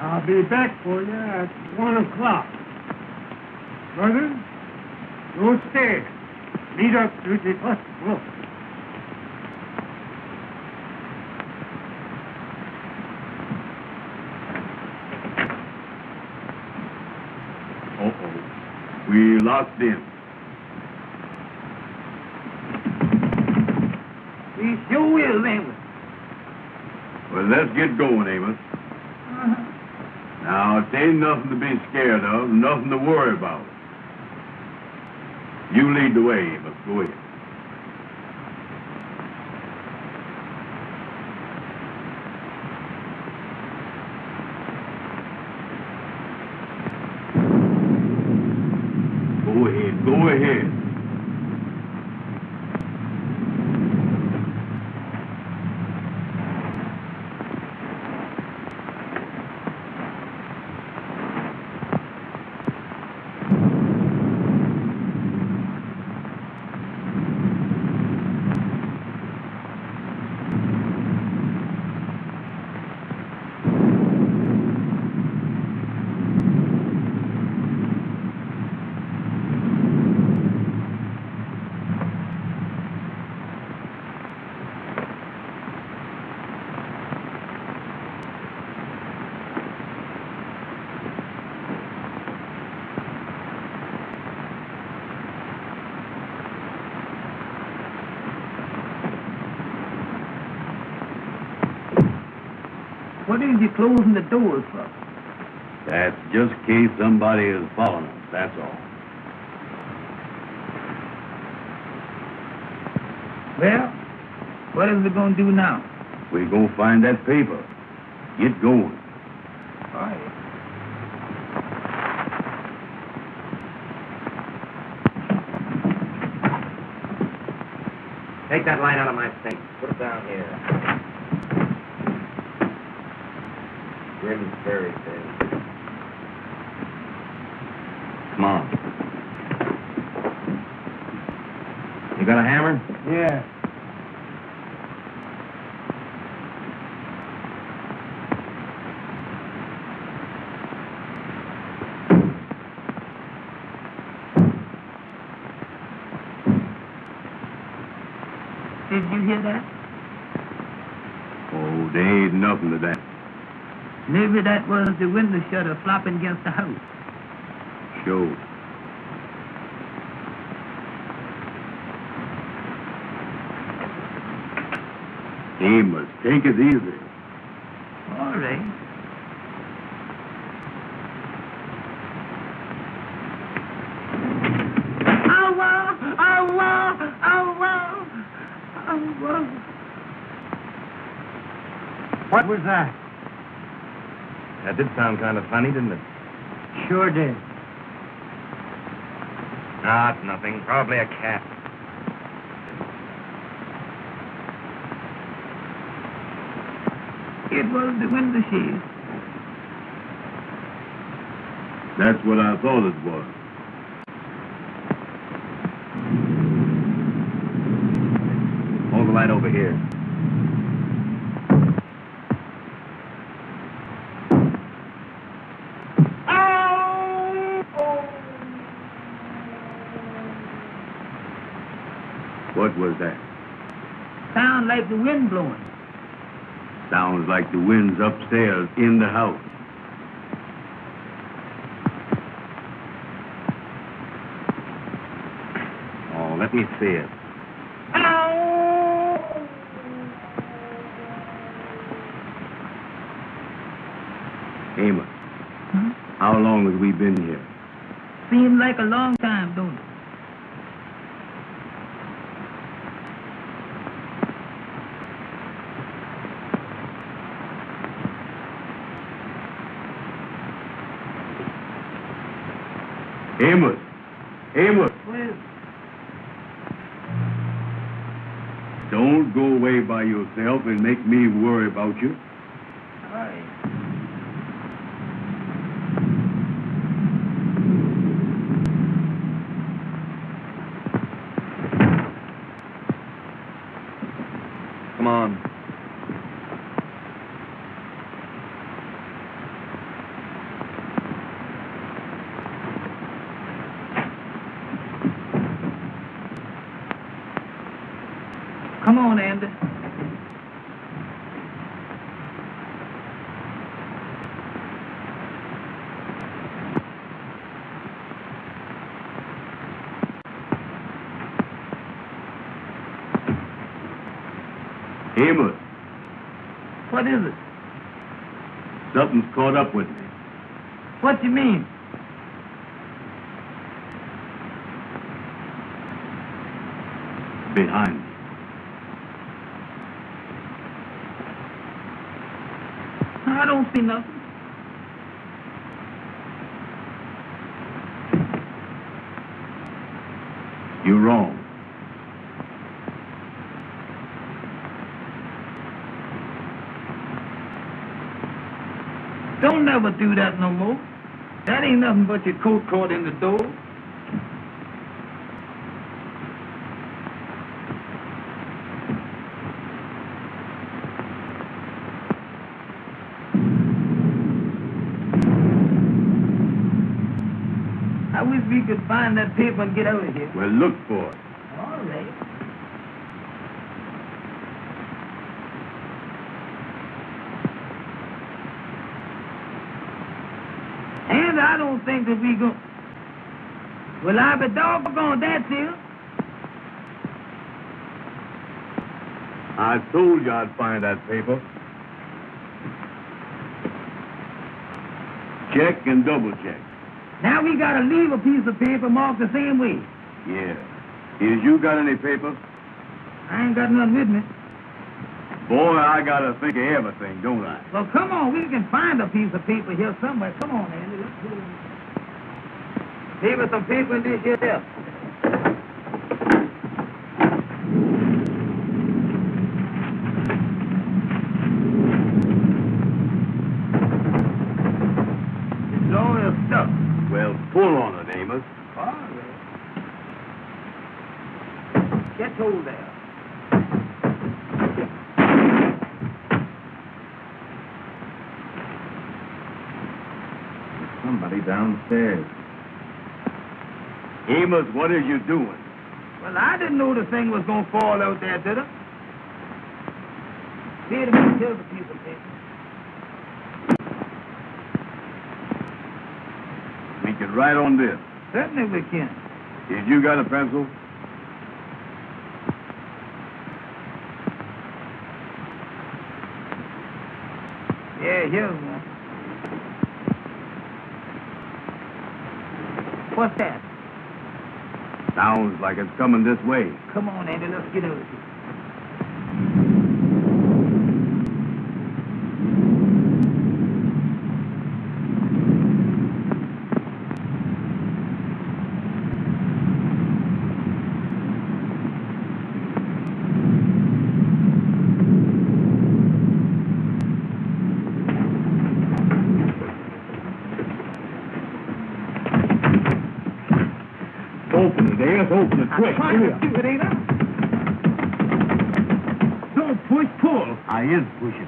I'll be back for you at 1 o'clock. Brothers, go stairs. Meet up to the first floor.
Uh-oh. We locked in.
We sure will, Amos.
Well, let's get going, Amos. Now, it ain't nothing to be scared of, nothing to worry about. You lead the way, Amos. Go ahead. Go ahead. Go ahead.
What is you closing the doors for?
That's just in case somebody is following us, that's all.
Well, what is we going to do now?
We're going to find that paper. Get going.
All right.
Take that line out of my sink. Put it down here. Grimm's fairy tale. Come on. You got a hammer?
Yeah.
Did you hear that?
Oh, there ain't nothing to that.
Maybe that was the window shutter flopping against the house.
Sure. Amos, take it easy.
All right.
What was that?
That did sound kind of funny, didn't it?
Sure did.
Ah, it's nothing. Probably a cat.
It was the window shade.
That's what I thought it was.
Hold the light over here.
What was that?
Sound like the wind blowing.
Sounds like the wind's upstairs in the house.
Oh, let me see it.
Amos, how long have we been here?
Seems like a long time, don't it?
Amos! Amos!
Well,
Don't go away by yourself and make me worry about you.
all right.
Come on.
Come on, Andy.
Amos,
What is it?
something's caught up with me.
What you mean?
Behind me.
I don't see nothing.
You're wrong.
Don't never do that no more. That ain't nothing but your coat caught in the door. I wish we could find that paper and get out of here.
Well, look for it.
All right. And I don't think that we go. Well, I be doggone that's it.
I told you I'd find that paper. Check and double check.
Now we gotta leave a piece of paper marked the same way.
Yeah. Is you got any paper?
I ain't got none with me.
Boy, I gotta think of everything, don't I?
Well, come on, we can find a piece of paper here somewhere. Come on, Andy, let's do it. Leave us some paper in this here desk. It's all your stuff.
Well, pull on it, Amos.
All right. Get hold there.
Somebody downstairs.
Amos, what are you doing?
Well, I didn't know the thing was going to fall out there, did it? Wait a minute, here's a piece of paper.
We can write on this.
Certainly we can.
Did you got a pencil?
Yeah, here's one. What's that?
Sounds like it's coming this way.
Come on, Andy, let's get out of here.
quick.
trying to do it, ain't I? Don't push, pull.
I am pushing.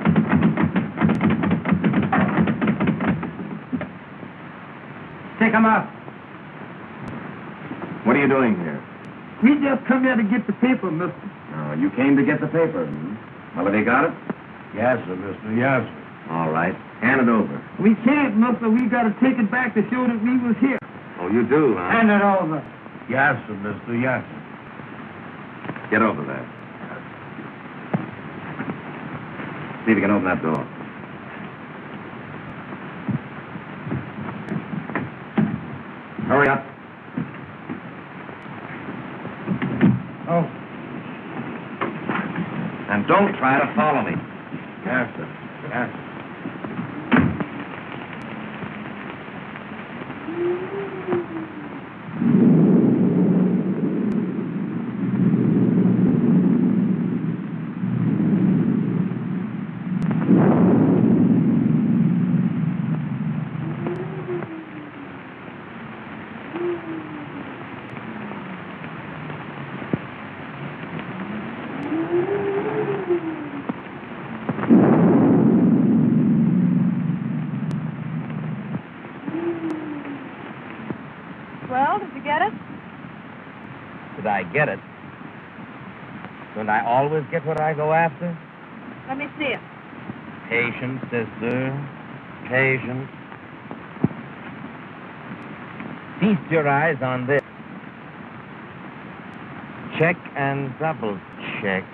Take him out.
What are you doing here?
We just come here to get the paper, mister.
Oh, you came to get the paper. Hmm? Well, have you got it?
Yes, sir, mister. Yes, sir.
All right. Hand it over.
We can't, mister. We got to take it back to show that we was here.
Oh, you do, huh?
Hand it over.
Yes, sir, mister. Yes, sir.
Get over there. See if you can open that door. Hurry up.
Oh.
And don't try to follow me.
Yes, sir. Yes, sir.
Well, did you get it?
Did I get it? Don't I always get what I go after?
Let me see it.
Patience, sister. Patience. Feast your eyes on this. Check and double check.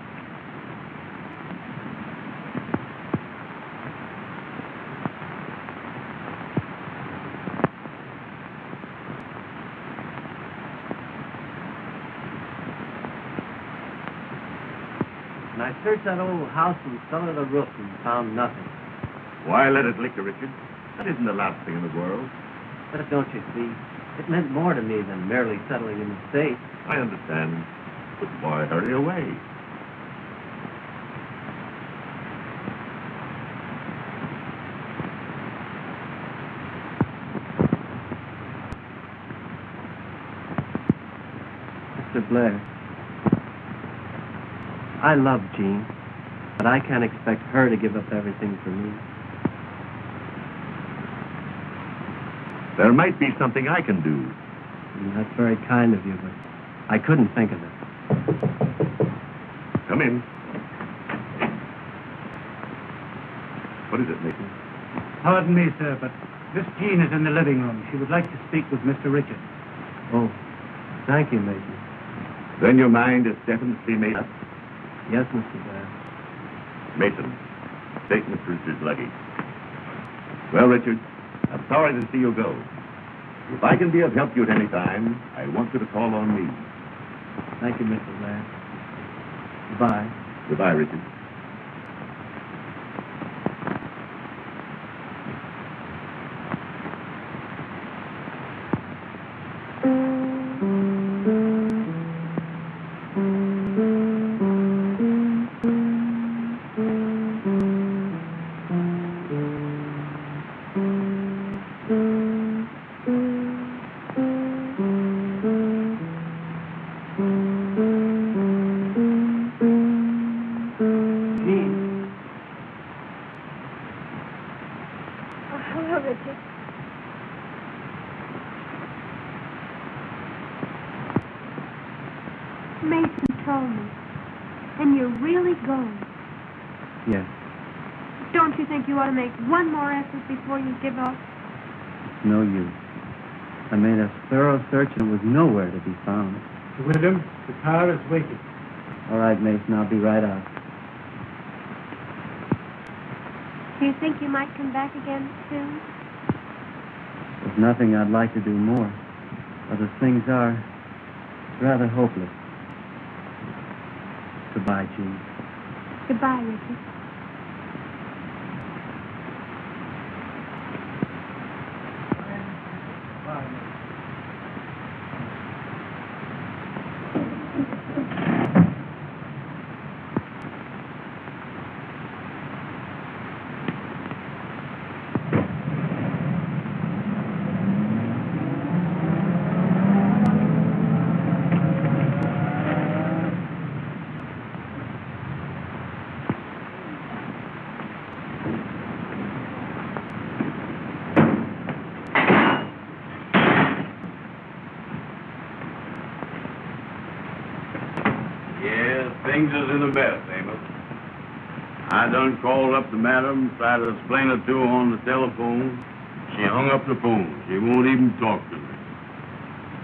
And I searched that old house from cellar to roof and found nothing.
Why let it liquor, Richard? That isn't the last thing in the world.
But don't you see, it meant more to me than merely settling in the state.
I understand. But why hurry away?
Mr. Blair, I love Jean, but I can't expect her to give up everything for me.
There might be something I can do.
That's very kind of you, but I couldn't think of it.
Come in. What is it, Mason?
Pardon me, sir, but Miss Jean is in the living room. She would like to speak with Mr. Richard.
Oh, thank you, Mason.
Then your mind is definitely made up.
Yes, Mr. Blair.
Mason, take Miss Richard's luggage. Well, Richard, I'm sorry to see you go. If I can be of help to you at any time, I want you to call on me.
Thank you, Mr. Blair. Goodbye.
Goodbye, Richard.
Mason told me. And you're really going.
Yes.
Don't you think you ought to make one more effort before you give up?
It's no use. I made a thorough search and it was nowhere to be found.
William, the car is waiting.
All right, Mason, I'll be right out.
Do you think you might come back again soon?
There's nothing I'd like to do more. But as things are, it's rather hopeless. Goodbye, Jean.
Goodbye, Richard.
Things is in a mess, Amos. I done called up the madam, tried to explain it to her on the telephone. She hung up the phone. She won't even talk to me.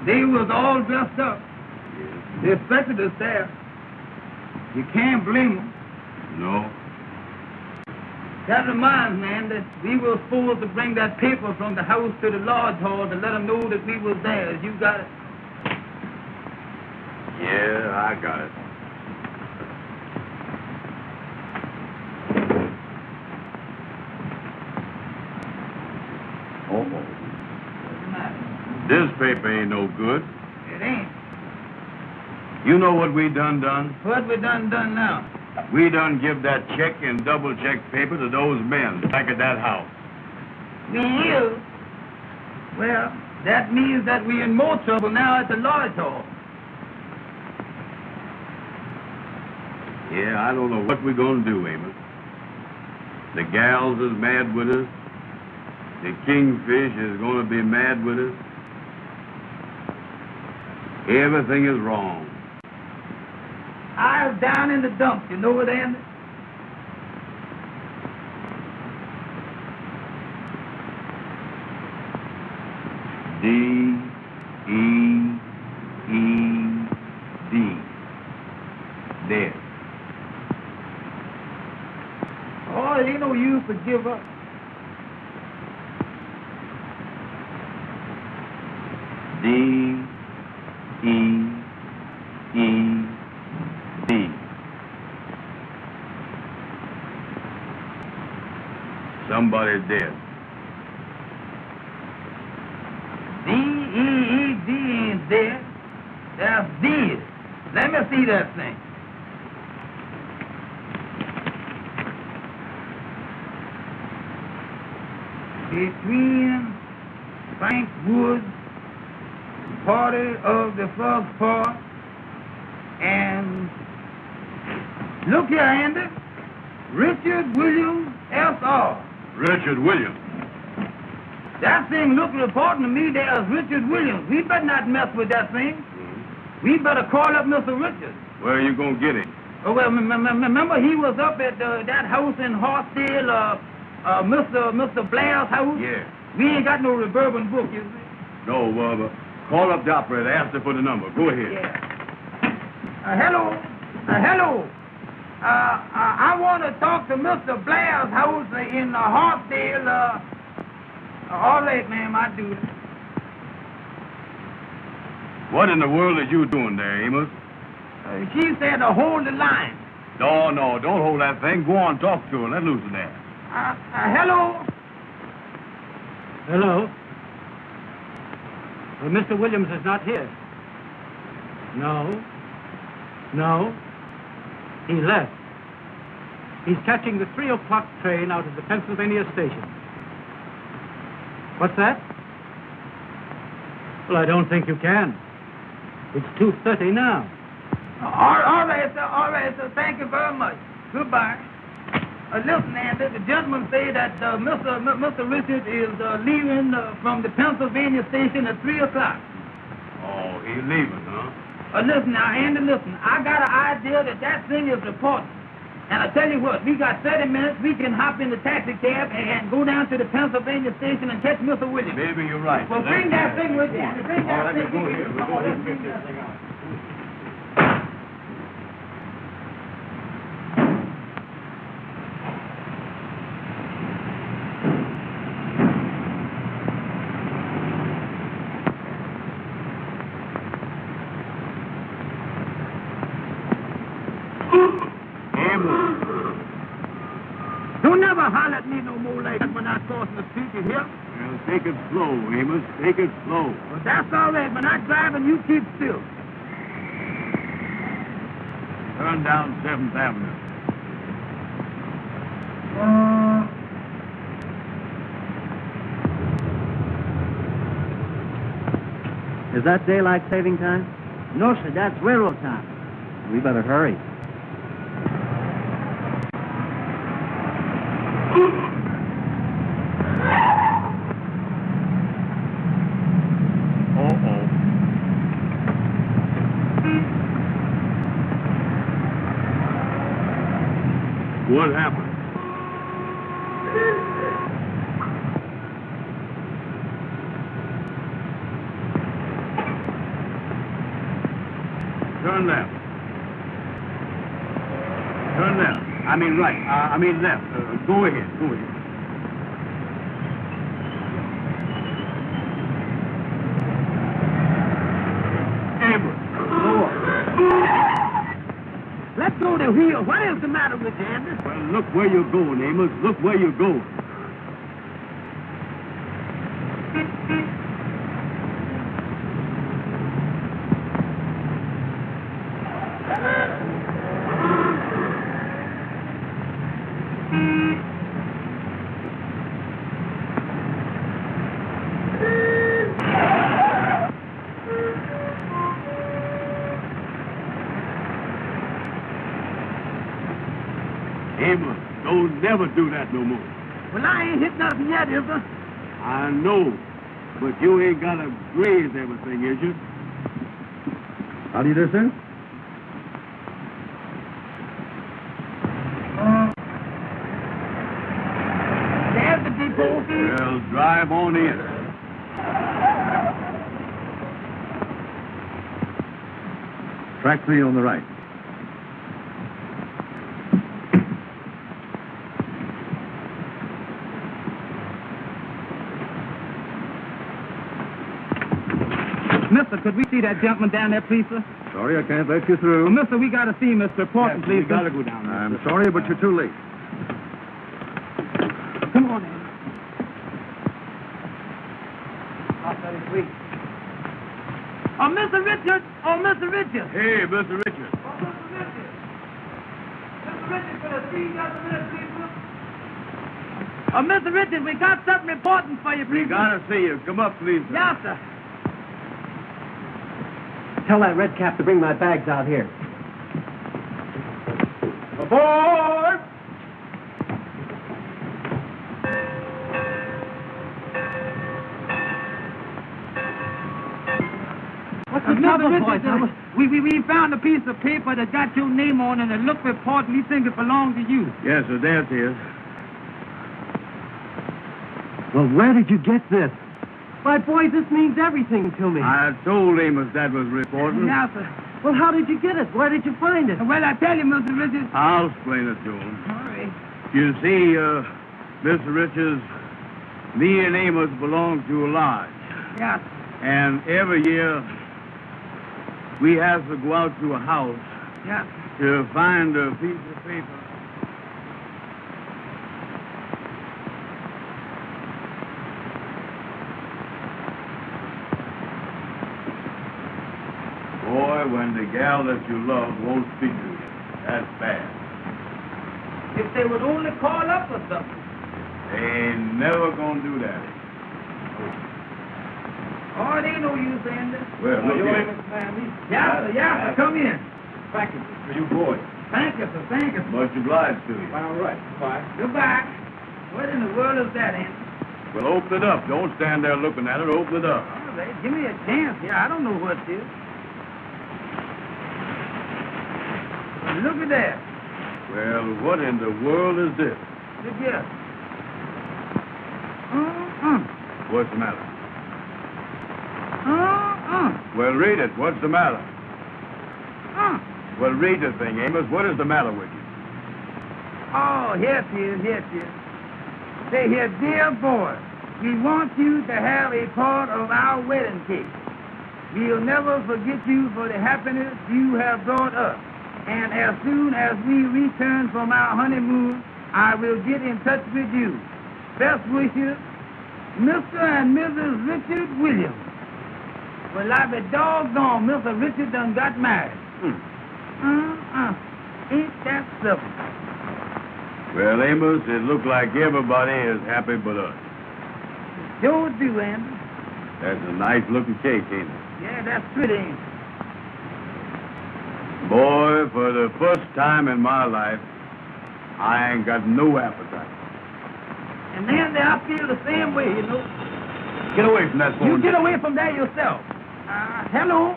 They was all dressed up. They expected us there. You can't blame them.
No.
That reminds me, man, that we were supposed to bring that paper from the house to the lodge hall to let them know that we was there. You got it?
Yeah, I got it. This paper ain't no good.
It ain't.
You know what we done?
What we done now?
We done give that check and double check paper to those men back at that house.
We is. Well, that means that we in more trouble now at the lodge hall.
Yeah, I don't know what we're gonna do, Amos. The gals is mad with us. The kingfish is gonna be mad with us. Everything is wrong.
I was down in the dumps, you know it, Andy?
D-E-E-D. Dead.
Oh, it ain't no use to give up.
D-E-E-D. Somebody's dead.
D-E-E-D ain't dead. That's dead. Let me see that thing. Between Frank Woods, party of the Frog Part, and look here, Andy, Richard Williams, S.R.
Richard Williams.
That thing looked reporting to me there as Richard Williams. We better not mess with that thing. We better call up Mr. Richards.
Where are you gonna get him?
Oh, well, remember he was up at that house in Hartsdale, Mr. Blair's house?
Yeah.
We ain't got no reverbent book, you see.
No, call up the operator. Ask her for the number. Go ahead.
Yeah. Hello. Hello. I want to talk to Mr. Blair's house in Hartsdale. All right, ma'am, I do.
What in the world are you doing there, Amos?
She said to hold the line.
No, don't hold that thing. Go on, talk to her. Let loose of that.
Hello.
Hello? Well, Mr. Williams is not here. No. He left. He's catching the 3 o'clock train out of the Pennsylvania station. What's that? Well, I don't think you can. It's 2:30 now.
All right, sir. Thank you very much. Goodbye. Listen, Andy, the gentleman say that Mr. Richard is leaving from the Pennsylvania station at 3 o'clock.
Oh, he's leaving, huh?
Listen now, Andy, listen. I got an idea that thing is important. And I tell you what, we got 30 minutes. We can hop in the taxi cab and go down to the Pennsylvania station and catch Mr. Williams.
Maybe you're right.
Well, bring that thing with you. Bring that thing with you.
Let's get this thing out.
Don't never holler at me no more like that when I crossing the street, you hear?
Well, take it slow, Amos. Take it slow.
Well, that's all right. When I drive and you keep still.
Turn down 7th Avenue.
Is that daylight saving time?
No, sir, that's railroad time.
We better hurry.
What happened? Turn left. Turn left. I mean right. I mean left. Go ahead. Go ahead. Amos, go up.
Let go the wheel. What is the matter with you, Andy?
Well, look where you're going, Amos. Look where you're going. Amos, don't never do that no more.
Well, I ain't hit nothing yet, is there?
I know, but you ain't got to graze everything, is you?
How do you do, sir?
There's the depot.
Well, drive on in.
Track 3 on the right.
Mister, could we see that gentleman down there, please, sir?
Sorry, I can't let you through.
Well, mister, we got to see Mr. Portman,
Yes,
please,
we gotta go down there.
I'm sorry, but you're too late.
Come on, Andy. Oh, Mr. Richard! Oh, Mr. Richard!
Hey, Mr. Richard.
Oh, Mr. Richard! Mr. Richard, could I see you just a minute, please, sir? Oh, Mr. Richard, we got something important for you,
We
please.
gotta see you. Come up, please. Sir.
Yes, sir.
Tell that red cap to bring my bags out here.
Aboard!
What's the
Mr.
trouble,
Richard,
boys?
we found a piece of paper that got your name on it and it looked important. We think it belonged to you.
Yes, sir, there it is.
Well, where did you get this? Why, boys, this means everything to me.
I told Amos that was reporting.
Yes, sir.
Well, how did you get it? Where did you find it?
Well, I tell you, Mr. Richard.
I'll explain it to him.
All right.
You see, Mr. Richards, me and Amos belong to a lodge.
Yes.
And every year, we have to go out to a house
Yes.
to find a piece of paper. Boy, when the gal that you love won't speak to you, that's bad.
If they would only call up or something.
They ain't never gonna do that.
Oh, it ain't no use, Andy.
Well, look here.
Yes, sir. Yes, sir. Come in.
Thank you for you boys.
Thank you, sir. Thank you.
Much obliged to you.
All right. Bye.
Goodbye. What in the world is that, Andy?
Well, open it up. Don't stand there looking at it. Open it up.
All right. Give me a chance here. I don't know what it is. Look at that.
Well, what in the world is this?
Look here.
What's the matter?
Uh-uh.
Well, read it. What's the matter? Well, read the thing, Amos. What is the matter with you?
Oh, here it is. Here it is. Say here, dear boy, we want you to have a part of our wedding cake. We'll never forget you for the happiness you have brought us. And as soon as we return from our honeymoon, I will get in touch with you. Best wishes, Mr. and Mrs. Richard Williams. Well, I be doggone, Mr. Richard done got married. Ain't that simple?
Well, Amos, it looks like everybody is happy but us.
Sure do, Andy.
That's a nice-looking cake, ain't it?
Yeah, that's pretty, ain't it?
Boy, for the first time in my life, I ain't got no appetite.
And Andy, I feel the same way, you know.
Get away from that phone.
You get away from there yourself. Hello?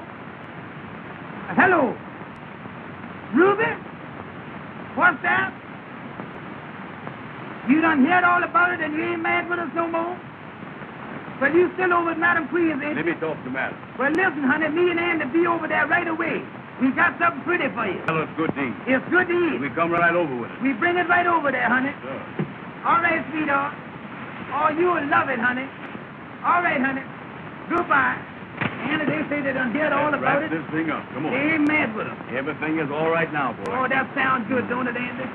Hello? Ruby? What's that? You done heard all about it and you ain't mad with us no more? Well, you still over at Madam Queen's, ain't
Let
you?
me talk to Madam.
Well, listen, honey, me and Andy be over there right away. We got something pretty for you.
Well, it's good to eat.
It's good to eat.
We come right over with it.
We bring it right over there, honey.
Sure.
All right, sweetheart. Oh, you'll love it, honey. All right, honey. Goodbye. Andy, they say they done heard all about
Wrap
it.
this thing up. Come on.
They ain't mad with us.
Everything is all right now, boy.
Oh, that sounds good, don't it, Andy?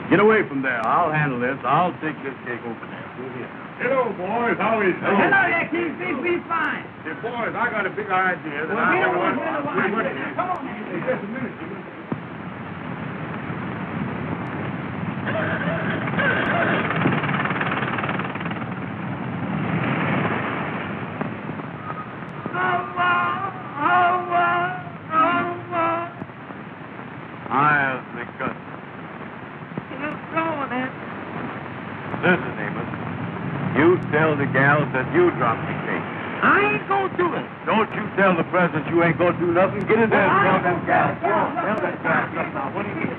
Get away from there. I'll handle this. I'll take this cake over there. Go here.
Hello, boys. How is it?
Hello there, King. We fine.
Hey, boys, I got a big idea that
Well,
I
here
never
we
went.
go. Come on, Andy.
Just a minute.
I'll think good. Listen, Amos. You tell the gals that you dropped the cake.
I ain't gonna do it.
Don't you tell the president you ain't gonna do nothing. Get in there and tell them gals. Tell them gals. Now, what do you mean?